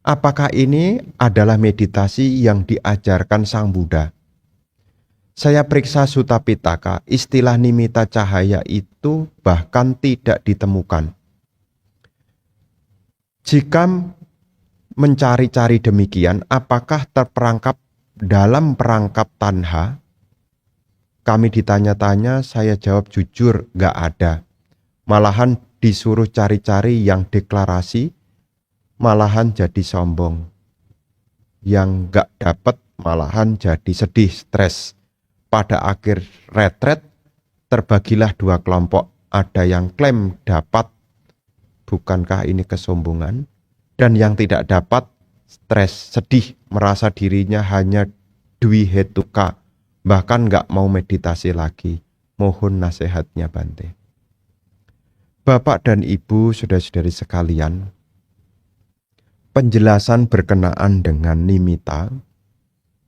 Apakah ini adalah meditasi yang diajarkan Sang Buddha? Saya periksa Sutta Pitaka, istilah nimitta cahaya itu bahkan tidak ditemukan. Jika mencari-cari demikian, apakah terperangkap dalam perangkap tanha? Kami ditanya-tanya, saya jawab jujur, gak ada. Malahan disuruh cari-cari yang deklarasi, malahan jadi sombong. Yang gak dapat malahan jadi sedih, stres. Pada akhir retret, terbagilah dua kelompok. Ada yang klaim dapat, bukankah ini kesombongan? Dan yang tidak dapat, stres, sedih, merasa dirinya hanya dwi hetuka. Bahkan gak mau meditasi lagi. Mohon nasihatnya Bante. Bapak dan Ibu, saudara-saudari sekalian, penjelasan berkenaan dengan nimitta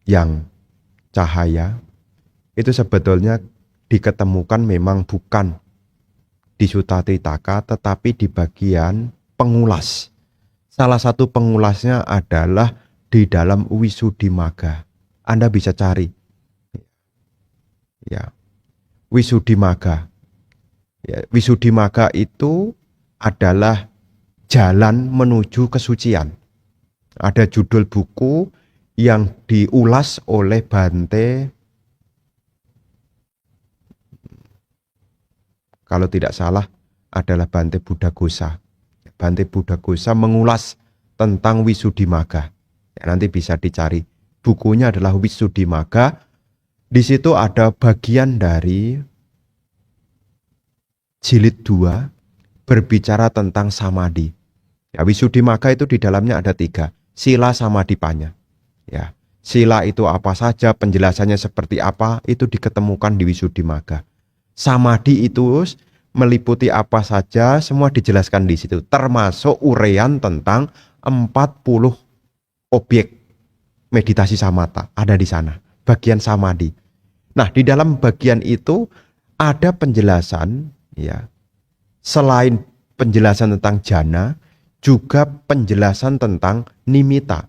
yang cahaya itu sebetulnya diketemukan memang bukan di Sutta Pitaka tetapi di bagian pengulas. Salah satu pengulasnya adalah di dalam Wisuddhimagga. Anda bisa cari, ya, Wisuddhimagga. Ya, Wisuddhimagga itu adalah jalan menuju kesucian. Ada judul buku yang diulas oleh Bante, kalau tidak salah adalah Bante Buddhaghosa. Bante Buddhaghosa mengulas tentang Wisuddhimagga. Ya, nanti bisa dicari. Bukunya adalah Wisuddhimagga. Di situ ada bagian dari jilid 2 berbicara tentang samadhi. Ya, Wisuddhimagga itu di dalamnya ada 3. Sila samadhipanya. Ya, sila itu apa saja, penjelasannya seperti apa, itu diketemukan di Wisuddhimagga. Samadhi itu meliputi apa saja, semua dijelaskan di situ. Termasuk uraian tentang 40 objek meditasi samatha ada di sana. Bagian samadhi. Nah, di dalam bagian itu ada penjelasan, ya, selain penjelasan tentang jhana, juga penjelasan tentang nimitta.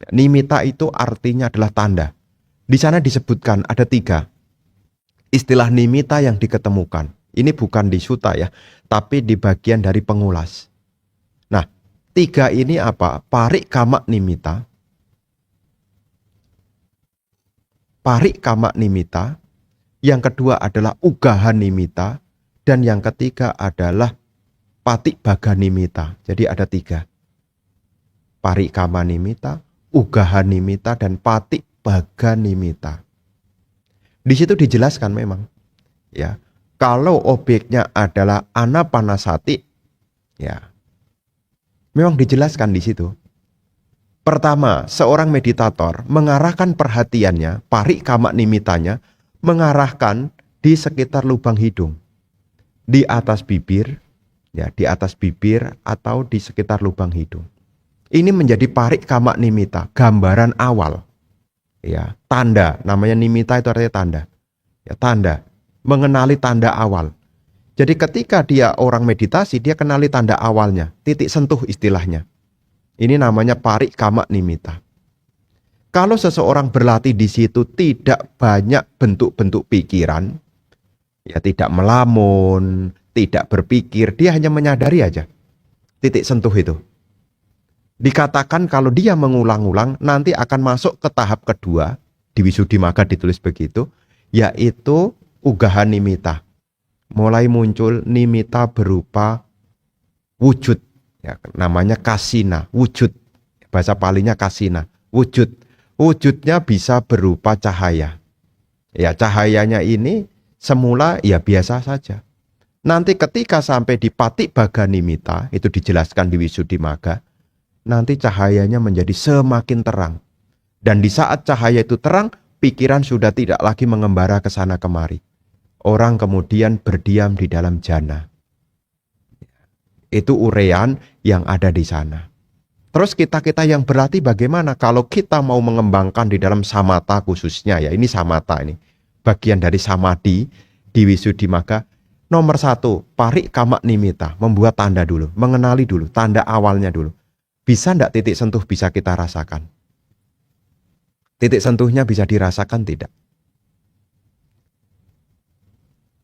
Nimitta itu artinya adalah tanda. Di sana disebutkan ada 3 istilah nimitta yang diketemukan. Ini bukan di sutta ya, tapi di bagian dari pengulas. Nah, 3 ini apa? Parikkama nimitta, parikkama nimitta, yang kedua adalah ugaha nimitta, dan yang ketiga adalah patibhaga nimitta. Jadi ada 3. Parikkama nimitta, ugaha nimitta, dan patibhaga nimitta. Di situ dijelaskan memang, ya, kalau objeknya adalah anapanasati, ya, memang dijelaskan di situ. Pertama, seorang meditator mengarahkan perhatiannya, parikkama nimittanya, mengarahkan di sekitar lubang hidung, di atas bibir, ya, di atas bibir atau di sekitar lubang hidung. Ini menjadi parikkama nimitta, gambaran awal. Ya, tanda, namanya nimitta itu artinya tanda. Ya, tanda, mengenali tanda awal. Jadi ketika dia orang meditasi, dia kenali tanda awalnya, titik sentuh istilahnya. Ini namanya parikkama nimitta. Kalau seseorang berlatih di situ tidak banyak bentuk-bentuk pikiran, ya, tidak melamun, tidak berpikir, dia hanya menyadari aja titik sentuh itu. Dikatakan kalau dia mengulang-ulang nanti akan masuk ke tahap kedua, di Wisuddhimagga ditulis begitu, yaitu ugaha nimitta. Mulai muncul nimitta berupa wujud, ya, namanya kasina, wujud. Bahasa Palinya kasina, wujud. Wujudnya bisa berupa cahaya. Ya, cahayanya ini semula ya biasa saja. Nanti ketika sampai di patibhaga nimitta, itu dijelaskan di Wisuddhimagga, nanti cahayanya menjadi semakin terang. Dan di saat cahaya itu terang, pikiran sudah tidak lagi mengembara ke sana kemari. Orang kemudian berdiam di dalam jhana. Itu uraian yang ada di sana. Terus kita-kita yang berlatih bagaimana? Kalau kita mau mengembangkan di dalam samatha khususnya, ya, ini samatha ini, bagian dari samadhi di Wisuddhimagga. Nomor 1, parikkama nimitta, membuat tanda dulu, mengenali dulu, tanda awalnya dulu. Bisa enggak titik sentuh bisa kita rasakan? Titik sentuhnya bisa dirasakan tidak?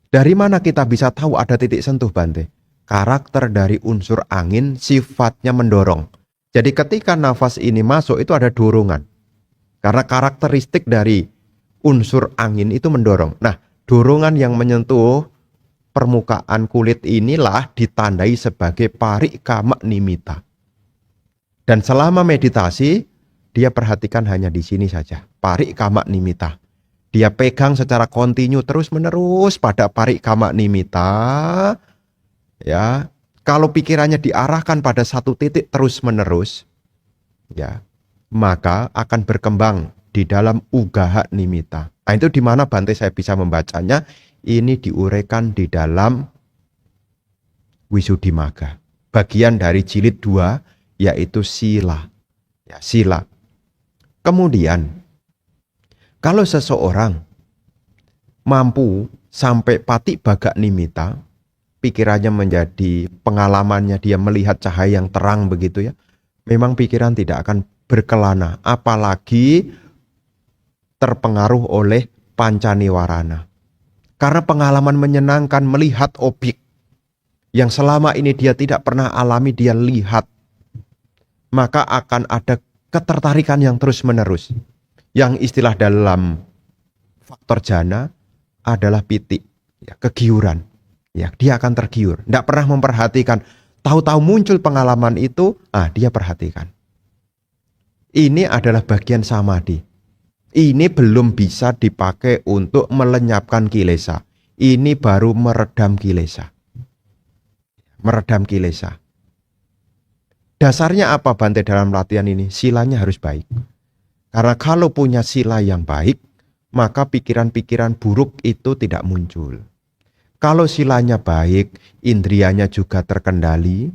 Dari mana kita bisa tahu ada titik sentuh, Bante? Karakter dari unsur angin sifatnya mendorong. Jadi ketika nafas ini masuk itu ada dorongan. Karena karakteristik dari unsur angin itu mendorong. Nah, dorongan yang menyentuh permukaan kulit inilah ditandai sebagai parikkama nimitta. Dan selama meditasi, dia perhatikan hanya di sini saja, parikkama nimitta. Dia pegang secara kontinu terus-menerus pada parikkama nimitta. Ya, kalau pikirannya diarahkan pada satu titik terus-menerus, ya, maka akan berkembang di dalam ugaha nimitta. Nah, itu di mana Bante saya bisa membacanya? Ini diuraikan di dalam Wisuddhimagga. Bagian dari jilid 2 yaitu sila. Ya, sila. Kemudian kalau seseorang mampu sampai patibhaga nimitta, pikirannya menjadi pengalamannya dia melihat cahaya yang terang begitu ya. memang pikiran tidak akan berkelana, apalagi terpengaruh oleh pancaniwarana. Karena pengalaman menyenangkan melihat objek yang selama ini dia tidak pernah alami, dia lihat, maka akan ada ketertarikan yang terus-menerus. Yang istilah dalam faktor jana adalah pitik, ya, kegiuran. Ya, dia akan tergiur. Tidak pernah memperhatikan. Tahu-tahu muncul pengalaman itu, dia perhatikan. Ini adalah bagian samadhi. Ini belum bisa dipakai untuk melenyapkan kilesa. Ini baru meredam kilesa. Meredam kilesa. Dasarnya apa Bante dalam latihan ini? Silanya harus baik. Karena kalau punya sila yang baik, maka pikiran-pikiran buruk itu tidak muncul. Kalau silanya baik, indrianya juga terkendali,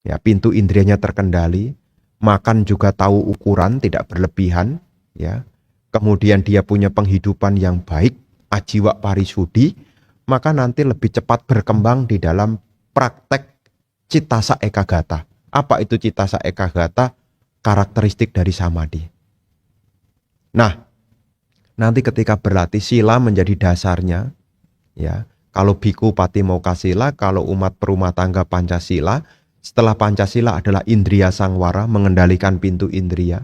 ya, pintu indrianya terkendali, makan juga tahu ukuran, tidak berlebihan, ya. Kemudian dia punya penghidupan yang baik, ajiwa parisudi, maka nanti lebih cepat berkembang di dalam praktek cittasa ekagata. Apa itu cittasa ekagata? Karakteristik dari samadhi. Nah, nanti ketika berlatih sila menjadi dasarnya, ya. Kalau biku patimokkha sila, kalau umat perumah tangga Pancasila, setelah Pancasila adalah indriya sangwara, mengendalikan pintu indriya.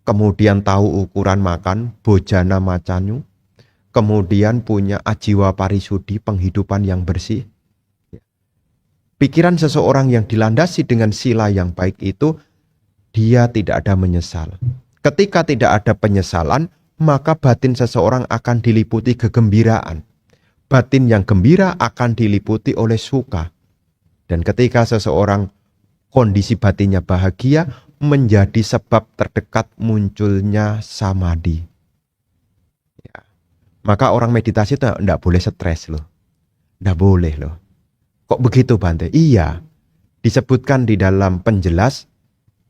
Kemudian tahu ukuran makan, bojana macanyu. Kemudian punya ajiwa parisudi, penghidupan yang bersih. Pikiran seseorang yang dilandasi dengan sila yang baik itu, dia tidak ada menyesal. Ketika tidak ada penyesalan, maka batin seseorang akan diliputi kegembiraan. Batin yang gembira akan diliputi oleh suka. Dan ketika seseorang kondisi batinnya bahagia, menjadi sebab terdekat munculnya samadhi. Ya. Maka orang meditasi itu tidak boleh stres loh. Tidak boleh loh. Kok begitu Bante? Iya, disebutkan di dalam penjelas,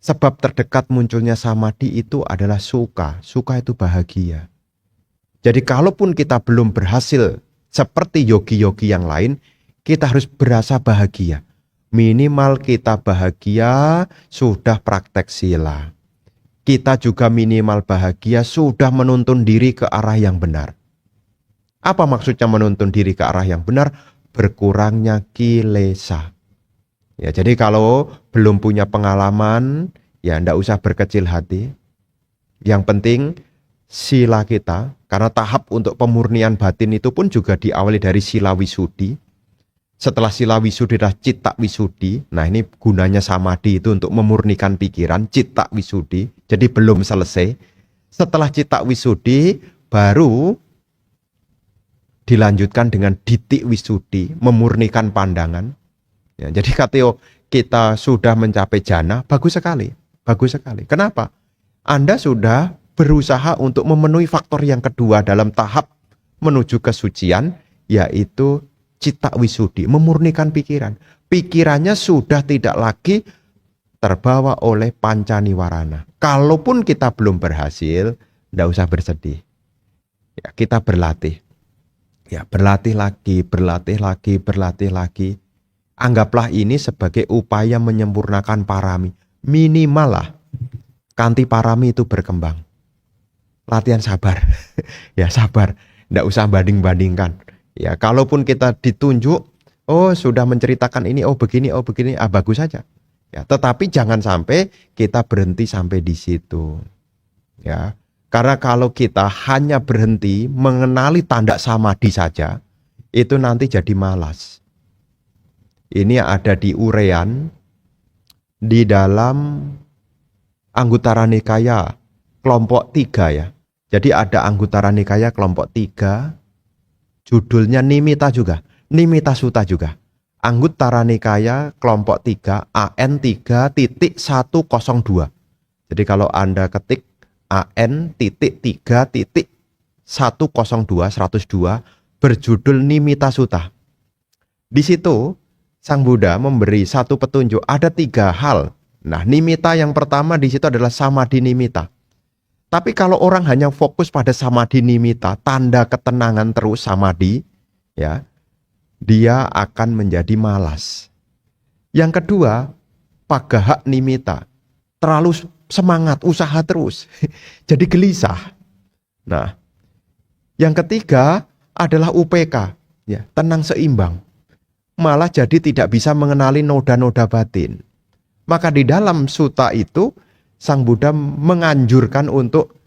sebab terdekat munculnya samadhi itu adalah suka. Suka itu bahagia. Jadi kalaupun kita belum berhasil seperti yogi-yogi yang lain, kita harus berasa bahagia. Minimal kita bahagia sudah praktek sila. Kita juga minimal bahagia sudah menuntun diri ke arah yang benar. Apa maksudnya menuntun diri ke arah yang benar? Berkurangnya kilesa. Ya, jadi kalau belum punya pengalaman, ya ndak usah berkecil hati. Yang penting sila kita, karena tahap untuk pemurnian batin itu pun juga diawali dari sila wisudi. Setelah sila wisudi adalah citta wisudi. Nah, ini gunanya samadhi itu untuk memurnikan pikiran, citta wisudi. Jadi belum selesai. Setelah citta wisudi baru dilanjutkan dengan ditik wisudi, memurnikan pandangan. Ya, jadi katanya kita sudah mencapai jana, bagus sekali. Bagus sekali. Kenapa? Anda sudah berusaha untuk memenuhi faktor yang kedua dalam tahap menuju kesucian, yaitu citta wisudi, memurnikan pikiran. Pikirannya sudah tidak lagi terbawa oleh pancaniwarana. Kalaupun kita belum berhasil, tidak usah bersedih. Ya, kita berlatih. Ya, berlatih lagi, berlatih lagi, berlatih lagi. Anggaplah ini sebagai upaya menyempurnakan parami. Minimal lah, kanti parami itu berkembang. Latihan sabar. Ya, sabar. Tidak usah banding-bandingkan. Ya, kalaupun kita ditunjuk, oh sudah menceritakan ini, oh begini, bagus saja. Ya, tetapi jangan sampai kita berhenti sampai di situ. Ya, karena kalau kita hanya berhenti mengenali tanda samadhi saja, itu nanti jadi malas. Ini ada di urean di dalam Anguttara Nikaya kelompok 3 ya. Jadi ada Anguttara Nikaya kelompok 3, judulnya Nimitta juga, Nimitta Sutta juga. Anguttara Nikaya kelompok 3, AN 3.102. Jadi kalau Anda ketik AN titik 3.102 102 berjudul Nimitta Sutta. Di situ Sang Buddha memberi satu petunjuk, ada 3 hal. Nah, nimitta yang pertama di situ adalah samadhi nimitta. Tapi kalau orang hanya fokus pada samadhi nimitta, tanda ketenangan terus samadhi, ya, dia akan menjadi malas. Yang kedua, pagaha nimitta. terlalu semangat, usaha terus. Jadi gelisah. Nah, yang ketiga adalah UPK, ya, tenang seimbang. Malah jadi tidak bisa mengenali noda-noda batin. Maka di dalam sutta itu Sang Buddha menganjurkan untuk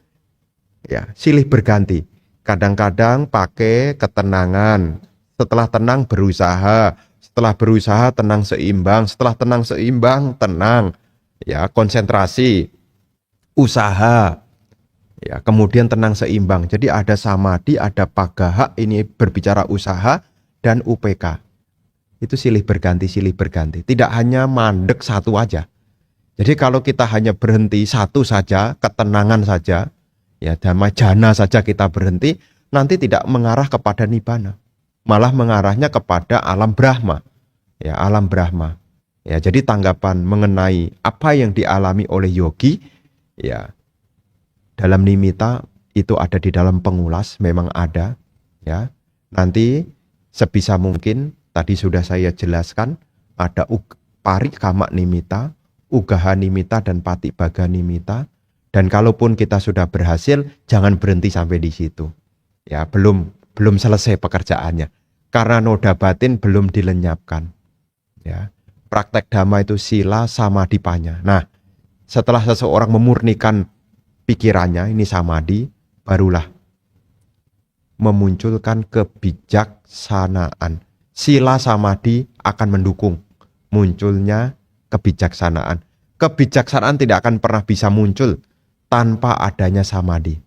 ya silih berganti. Kadang-kadang pakai ketenangan, setelah tenang berusaha, setelah berusaha tenang seimbang, setelah tenang seimbang tenang, ya konsentrasi, usaha, ya kemudian tenang seimbang. Jadi ada samadhi, ada pagaha, ini berbicara usaha, dan UPK. Itu silih berganti, silih berganti. Tidak hanya mandek satu aja. Jadi kalau kita hanya berhenti satu saja, ketenangan saja, ya dhamma jhana saja kita berhenti, nanti tidak mengarah kepada nibbana. Malah mengarahnya kepada alam Brahma. Ya, alam Brahma. Ya, jadi tanggapan mengenai apa yang dialami oleh yogi, ya dalam nimitta itu ada di dalam pengulas, memang ada. Ya, nanti sebisa mungkin tadi sudah saya jelaskan ada parikama nimitta, ugaha nimitta, dan patibhaga nimitta. Dan kalaupun kita sudah berhasil, jangan berhenti sampai di situ. Ya, belum selesai pekerjaannya. Karena noda batin belum dilenyapkan. Ya, praktek dhamma itu sila samadhi panya. Nah, setelah seseorang memurnikan pikirannya, ini samadhi, barulah memunculkan kebijaksanaan. Sila samadhi akan mendukung munculnya kebijaksanaan. Kebijaksanaan tidak akan pernah bisa muncul tanpa adanya samadhi.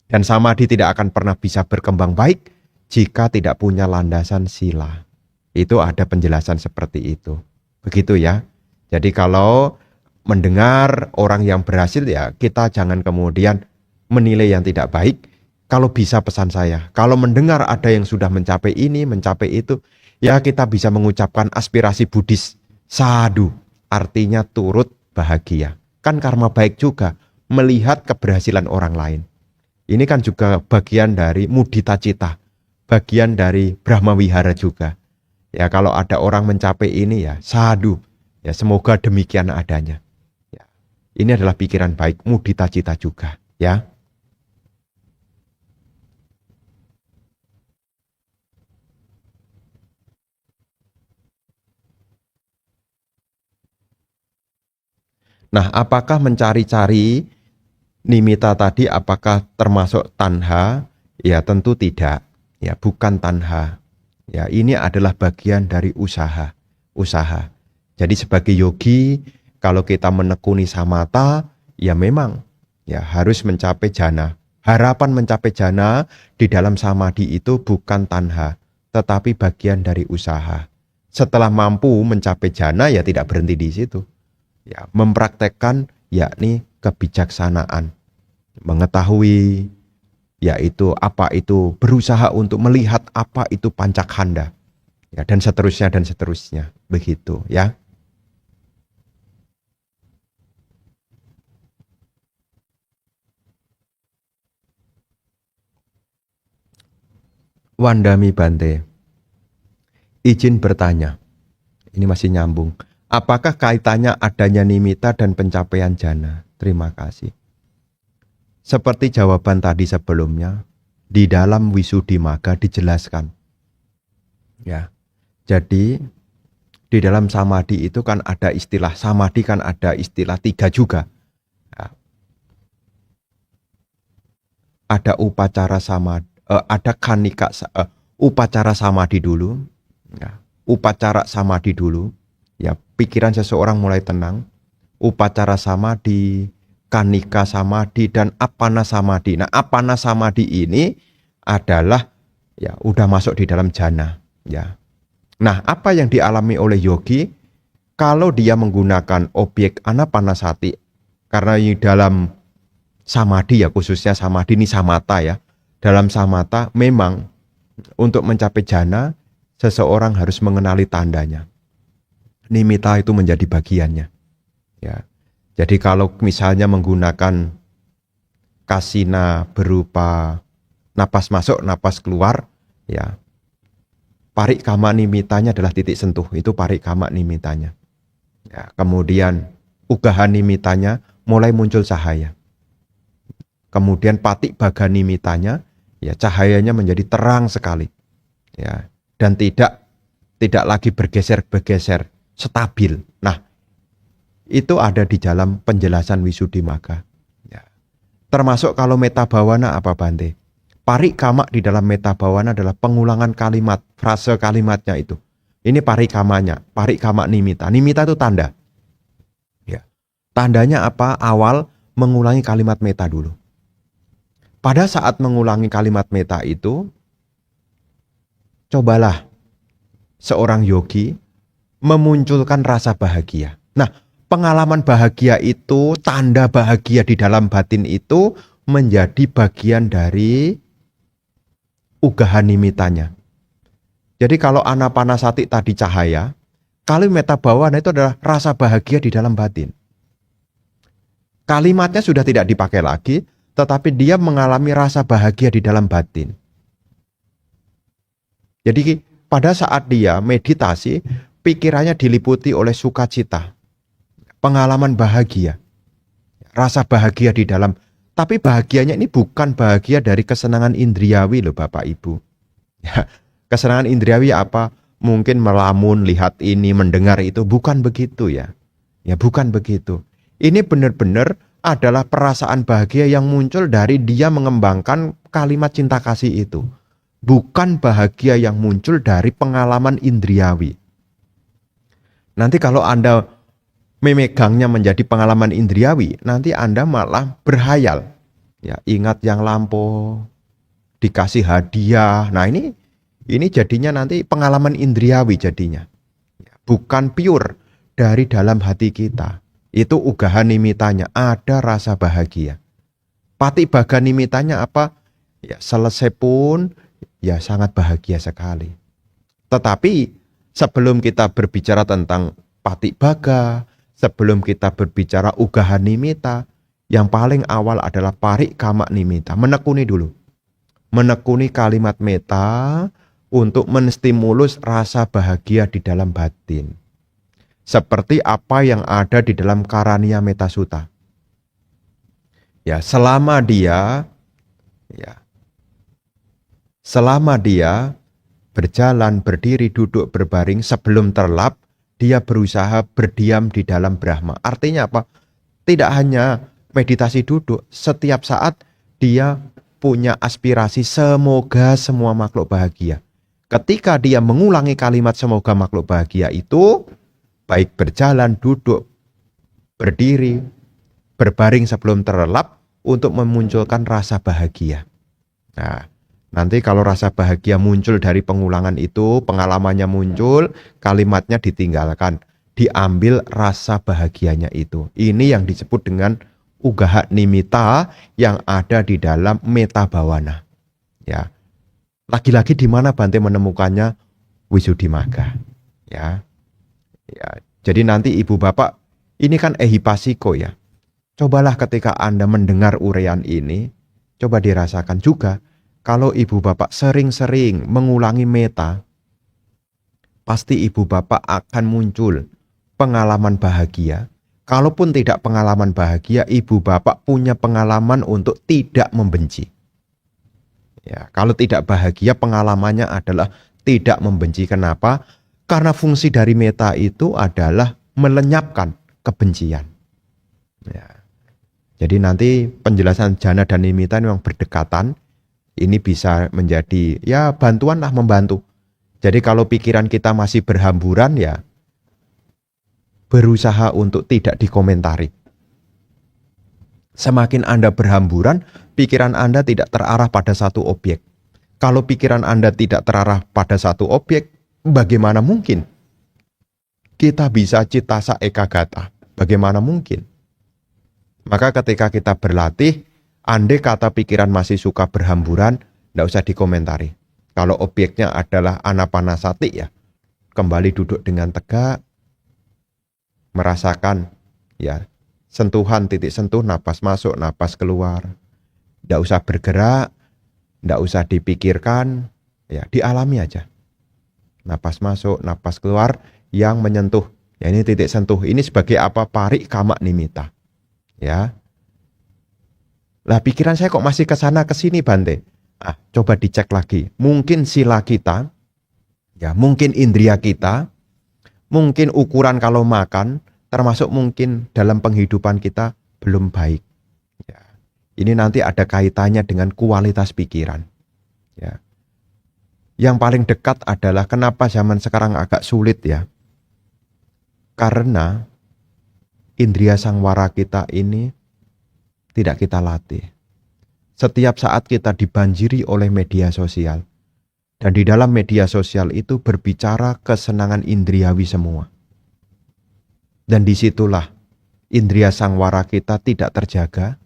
Dan samadhi tidak akan pernah bisa berkembang baik jika tidak punya landasan sila. Itu ada penjelasan seperti itu. Begitu ya. Jadi kalau mendengar orang yang berhasil, ya kita jangan kemudian menilai yang tidak baik. Kalau bisa pesan saya, kalau mendengar ada yang sudah mencapai ini, mencapai itu, ya kita bisa mengucapkan aspirasi Buddhis. Sadhu, artinya turut bahagia. Kan karma baik juga melihat keberhasilan orang lain. Ini kan juga bagian dari mudita cita, bagian dari Brahma Wihara juga. Ya kalau ada orang mencapai ini, ya sadhu, ya semoga demikian adanya. Ya, ini adalah pikiran baik, mudita cita juga, ya. Nah, apakah mencari-cari nimitta tadi apakah termasuk tanha? Ya tentu tidak. Ya bukan tanha. Ya ini adalah bagian dari usaha. Usaha. Jadi sebagai yogi, kalau kita menekuni samatha, ya memang ya harus mencapai jhana. Harapan mencapai jhana di dalam samadhi itu bukan tanha, tetapi bagian dari usaha. Setelah mampu mencapai jhana, ya tidak berhenti di situ. Ya, mempraktekkan yakni kebijaksanaan, mengetahui yaitu apa itu, berusaha untuk melihat apa itu pancakkhanda, ya dan seterusnya begitu ya. Wandami Bante, izin bertanya, ini masih nyambung. Apakah kaitannya adanya nimitta dan pencapaian jhana? Terima kasih. Seperti jawaban tadi sebelumnya, di dalam Visuddhimagga dijelaskan. Ya. Jadi di dalam samadhi itu kan ada istilah samadhi, kan ada istilah tiga juga. Ya. Ada upacara samadhi, ada kanika, upacara samadhi dulu. Ya. Upacara samadhi dulu. Ya, pikiran seseorang mulai tenang, upacara samadhi, kanika samadhi, dan appana samadhi. Nah, appana samadhi ini adalah ya udah masuk di dalam jhana. Ya. Nah, apa yang dialami oleh yogi kalau dia menggunakan objek anapanasati, karena di dalam samadhi ya, khususnya samadhi ini samatha ya. Dalam samatha memang untuk mencapai jhana seseorang harus mengenali tandanya. Nimitta itu menjadi bagiannya. Ya. Jadi kalau misalnya menggunakan kasina berupa napas masuk, napas keluar, ya parikama nimittanya adalah titik sentuh, itu parikama nimittanya. Ya, kemudian ugahan nimitanya mulai muncul cahaya. Kemudian patik baga nimitanya, ya cahayanya menjadi terang sekali, ya, dan tidak lagi bergeser-bergeser, stabil. Nah, itu ada di dalam penjelasan Wisuddhimagga. Ya. Termasuk kalau meta bhawana apa Bante? Parikama di dalam meta bhawana adalah pengulangan kalimat, frase kalimatnya itu. Ini parikamanya, parikama nimita. Nimita itu tanda. Ya. Tandanya apa? Awal mengulangi kalimat meta dulu. Pada saat mengulangi kalimat meta itu, cobalah seorang yogi memunculkan rasa bahagia. Nah, pengalaman bahagia itu, tanda bahagia di dalam batin itu menjadi bagian dari ugahan nimitanya. Jadi kalau anapanasati tadi cahaya, kalau meta bhawana itu adalah rasa bahagia di dalam batin. Kalimatnya sudah tidak dipakai lagi, tetapi dia mengalami rasa bahagia di dalam batin. Jadi pada saat dia meditasi, pikirannya diliputi oleh sukacita, pengalaman bahagia, rasa bahagia di dalam. Tapi bahagianya ini bukan bahagia dari kesenangan indriawi loh Bapak Ibu. Ya, kesenangan indriawi apa? Mungkin melamun, lihat ini, mendengar itu. Bukan begitu ya. Ya bukan begitu. Ini benar-benar adalah perasaan bahagia yang muncul dari dia mengembangkan kalimat cinta kasih itu. Bukan bahagia yang muncul dari pengalaman indriawi. Nanti kalau Anda memegangnya menjadi pengalaman indriawi, nanti Anda malah berhayal. Ya, ingat yang lampau, dikasih hadiah. Nah ini jadinya nanti pengalaman indriawi jadinya. Bukan pure dari dalam hati kita. Itu ugahan nimitanya, ada rasa bahagia. Pati baga nimitanya apa? Ya selesai pun, ya sangat bahagia sekali. Tetapi sebelum kita berbicara tentang pati baga, sebelum kita berbicara ugahan nimita, yang paling awal adalah parikama nimita. Menekuni dulu. Menekuni kalimat meta untuk menstimulus rasa bahagia di dalam batin. Seperti apa yang ada di dalam Karaniya Metta Sutta. Ya, selama dia berjalan, berdiri, duduk, berbaring sebelum terlap, dia berusaha berdiam di dalam Brahma. Artinya apa? Tidak hanya meditasi duduk, setiap saat dia punya aspirasi semoga semua makhluk bahagia. Ketika dia mengulangi kalimat semoga makhluk bahagia itu, baik berjalan, duduk, berdiri, berbaring sebelum terlelap untuk memunculkan rasa bahagia. Nah, nanti kalau rasa bahagia muncul dari pengulangan itu, pengalamannya muncul, kalimatnya ditinggalkan, diambil rasa bahagianya itu. Ini yang disebut dengan ugaha nimita yang ada di dalam meta bhawana. Ya. Lagi-lagi di mana Bante menemukannya? Wisuddhimagga. Ya. Ya, jadi nanti ibu bapak, ini kan ehipasiko ya. Cobalah ketika Anda mendengar uraian ini, coba dirasakan juga. Kalau ibu bapak sering-sering mengulangi meta, pasti ibu bapak akan muncul pengalaman bahagia. Kalaupun tidak pengalaman bahagia, ibu bapak punya pengalaman untuk tidak membenci. Ya, kalau tidak bahagia, pengalamannya adalah tidak membenci. Kenapa? Karena fungsi dari meta itu adalah melenyapkan kebencian. Ya. Jadi nanti penjelasan jana dan nimita memang berdekatan. Ini bisa menjadi ya bantuan lah, membantu. Jadi kalau pikiran kita masih berhamburan ya berusaha untuk tidak dikomentari. Semakin Anda berhamburan, pikiran Anda tidak terarah pada satu objek. Kalau pikiran Anda tidak terarah pada satu objek, bagaimana mungkin kita bisa cittasa ekagata? Bagaimana mungkin? Maka ketika kita berlatih, andai kata pikiran masih suka berhamburan, tidak usah dikomentari. Kalau objeknya adalah anapanasati ya, kembali duduk dengan tegak, merasakan ya sentuhan, titik sentuh, napas masuk, napas keluar. Tidak usah bergerak, tidak usah dipikirkan, ya dialami aja. Napas masuk, napas keluar yang menyentuh Ya, ini titik sentuh. Ini sebagai apa? Parik kama nimita. Ya. Lah pikiran saya kok masih ke sana ke sini Bante. Coba dicek lagi. Mungkin sila kita, ya, mungkin indria kita, mungkin ukuran kalau makan, termasuk mungkin dalam penghidupan kita belum baik. Ya. Ini nanti ada kaitannya dengan kualitas pikiran. Ya. Yang paling dekat adalah kenapa zaman sekarang agak sulit ya. Karena indria sangwara kita ini tidak kita latih. Setiap saat kita dibanjiri oleh media sosial. Dan di dalam media sosial itu berbicara kesenangan indriawi semua. Dan disitulah indria sangwara kita tidak terjaga.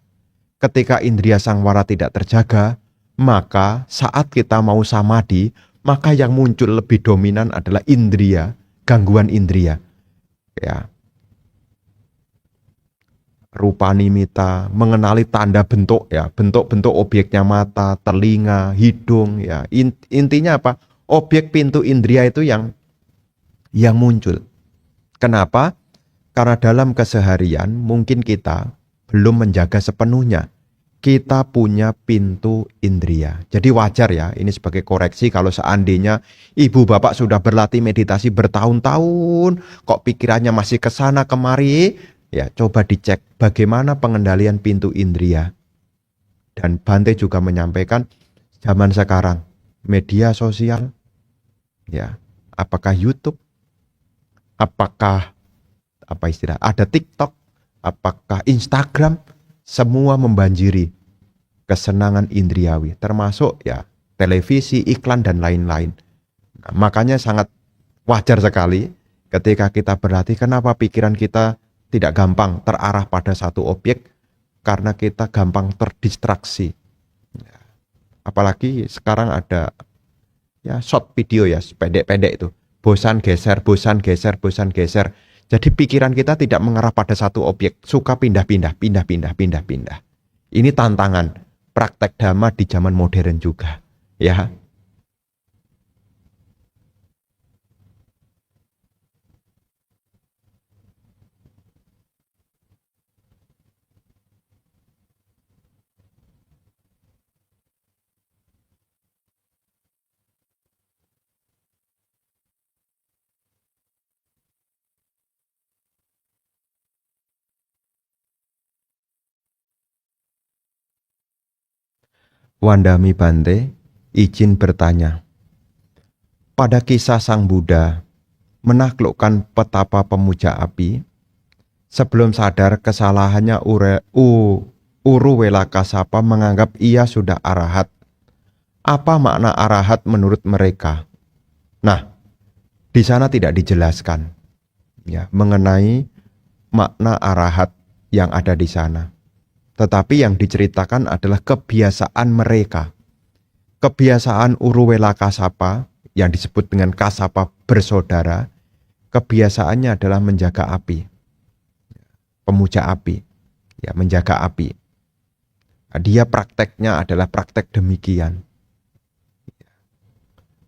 Ketika indria sangwara tidak terjaga, maka saat kita mau samadhi, maka yang muncul lebih dominan adalah indria, gangguan indria. Ya. Rupa nimita, mengenali tanda bentuk ya, bentuk-bentuk objeknya mata, telinga, hidung ya. Intinya apa? Objek pintu indria itu yang muncul. Kenapa? Karena dalam keseharian mungkin kita belum menjaga sepenuhnya. Kita punya pintu indria. Jadi wajar ya, ini sebagai koreksi kalau seandainya ibu bapak sudah berlatih meditasi bertahun-tahun, kok pikirannya masih ke sana kemari, ya coba dicek bagaimana pengendalian pintu indria. Dan Bante juga menyampaikan zaman sekarang media sosial, ya apakah YouTube, apakah ada TikTok, apakah Instagram, semua membanjiri kesenangan indriawi, termasuk ya televisi, iklan dan lain-lain. Nah, makanya sangat wajar sekali ketika kita berlatih, kenapa pikiran kita tidak gampang terarah pada satu objek, karena kita gampang terdistraksi. Apalagi sekarang ada ya short video ya, pendek-pendek itu. Bosan geser, bosan geser, bosan geser. Jadi pikiran kita tidak mengarah pada satu objek, suka pindah-pindah. Ini tantangan praktek dhamma di zaman modern juga, ya. Wandami Bante, izin bertanya. Pada kisah Sang Buddha menaklukkan petapa pemuja api, sebelum sadar kesalahannya Uruwela Kasapa menganggap ia sudah arahat. Apa makna arahat menurut mereka? Nah, di sana tidak dijelaskan ya mengenai makna arahat yang ada di sana. Tetapi yang diceritakan adalah kebiasaan mereka. Kebiasaan Uruwela Kasapa yang disebut dengan Kasapa bersaudara, kebiasaannya adalah menjaga api. Pemuja api, ya menjaga api. Dia prakteknya adalah praktek demikian.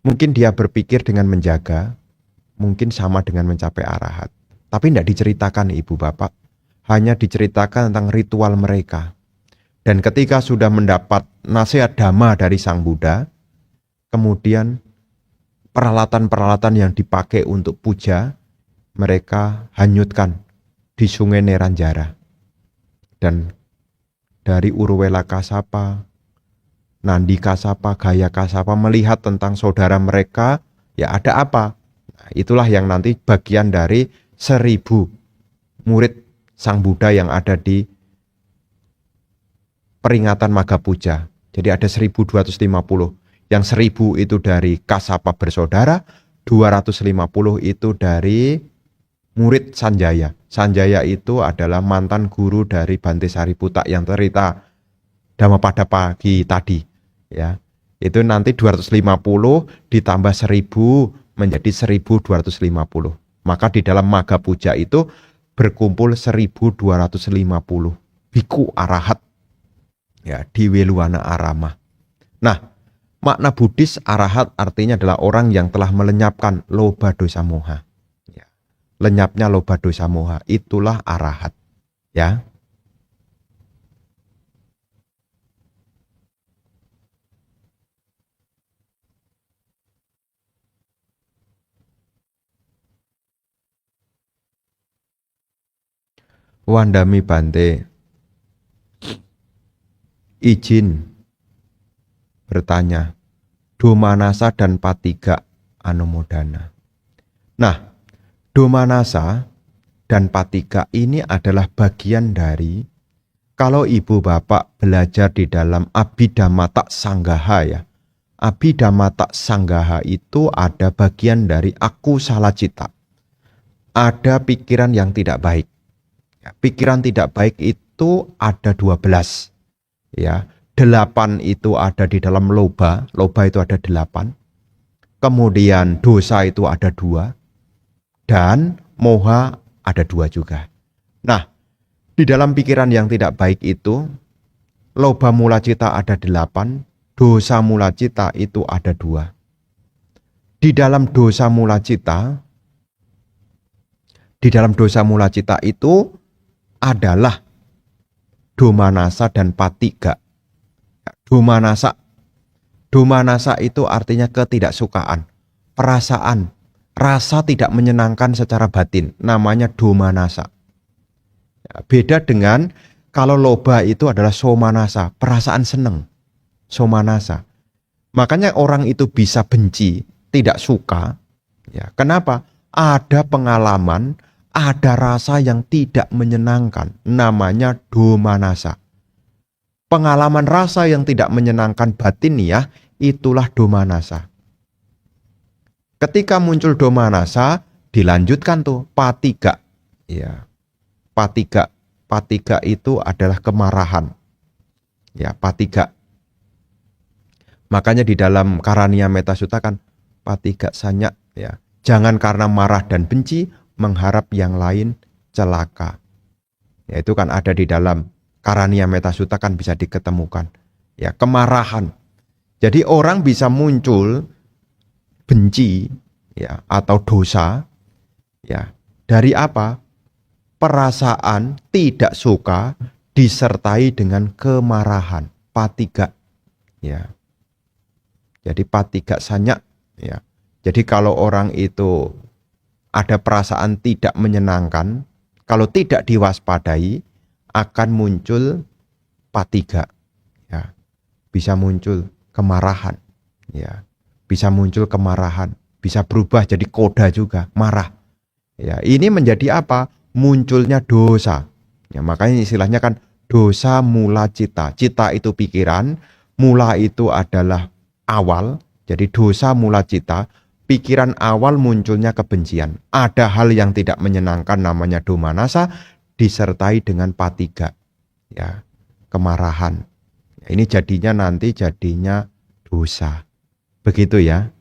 Mungkin dia berpikir dengan menjaga, mungkin sama dengan mencapai arahat. Tapi tidak diceritakan ibu bapak. Hanya diceritakan tentang ritual mereka. Dan ketika sudah mendapat nasihat dhamma dari Sang Buddha, kemudian peralatan-peralatan yang dipakai untuk puja, mereka hanyutkan di sungai Neranjara. Dan dari Uruwela Kasapa, Nandi Kasapa, Gaya Kasapa melihat tentang saudara mereka, ya ada apa? Nah, itulah yang nanti bagian dari 1000 murid Sang Buddha yang ada di peringatan Magha Puja. Jadi ada 1250. Yang 1000 itu dari Kasapa bersaudara, 250 itu dari murid Sanjaya. Sanjaya itu adalah mantan guru dari Bante Sariputta yang cerita Dhammapada pagi tadi. Ya, itu nanti 250 ditambah 1000 menjadi 1250. Maka di dalam Magha Puja itu berkumpul 1250 biku arahat ya di Weluwana Arama. Nah, makna Buddhis arahat artinya adalah orang yang telah melenyapkan loba dosa moha. Ya. lenyapnya loba dosa moha, itulah arahat. Ya. Wandami Bante, izin bertanya, Domanasa dan Patiga Anumodana. Nah, Domanasa dan Patiga ini adalah bagian dari, kalau ibu bapak belajar di dalam Abhidhamata Sanggaha ya, Abhidhamata Sanggaha itu ada bagian dari aku salah cita. Ada pikiran yang tidak baik. Pikiran tidak baik itu ada 12. Ya, 8 itu ada di dalam loba itu ada 8. Kemudian dosa itu ada 2. Dan moha ada 2 juga. Nah, di dalam pikiran yang tidak baik itu, loba mula cita ada 8, dosa mula cita itu ada 2. Di dalam dosa mula cita itu adalah Domanasa dan Patiga. Domanasa itu artinya ketidaksukaan, perasaan, rasa tidak menyenangkan secara batin, namanya domanasa. Beda dengan kalau loba itu adalah somanasa, perasaan senang, somanasa. Makanya orang itu bisa benci, tidak suka. Ya, kenapa? Ada pengalaman, ada rasa yang tidak menyenangkan, namanya domanasa. Pengalaman rasa yang tidak menyenangkan batiniah, itulah domanasa. Ketika muncul domanasa, dilanjutkan tuh patiga. Ya, patiga itu adalah kemarahan. Ya, patiga. Makanya di dalam Karania Metta Sutta kan patiga sanya, ya. Jangan karena marah dan benci mengharap yang lain celaka. Ya, itu kan ada di dalam Karania Metta Sutta kan bisa diketemukan. Ya, kemarahan. Jadi orang bisa muncul benci ya atau dosa ya dari apa? Perasaan tidak suka disertai dengan kemarahan, patiga. Ya. Jadi patiga sanya ya. Jadi kalau orang itu ada perasaan tidak menyenangkan, kalau tidak diwaspadai akan muncul patiga. Ya. Bisa muncul kemarahan. Ya. Bisa muncul kemarahan, bisa berubah jadi koda juga, marah. Ya, ini menjadi apa? Munculnya dosa. Ya, makanya istilahnya kan dosa mula cita. Cita itu pikiran, mula itu adalah awal. Jadi dosa mula cita, pikiran awal munculnya kebencian. Ada hal yang tidak menyenangkan namanya domanasa disertai dengan patiga. Ya, kemarahan. Ya, ini jadinya nanti jadinya dosa. Begitu ya.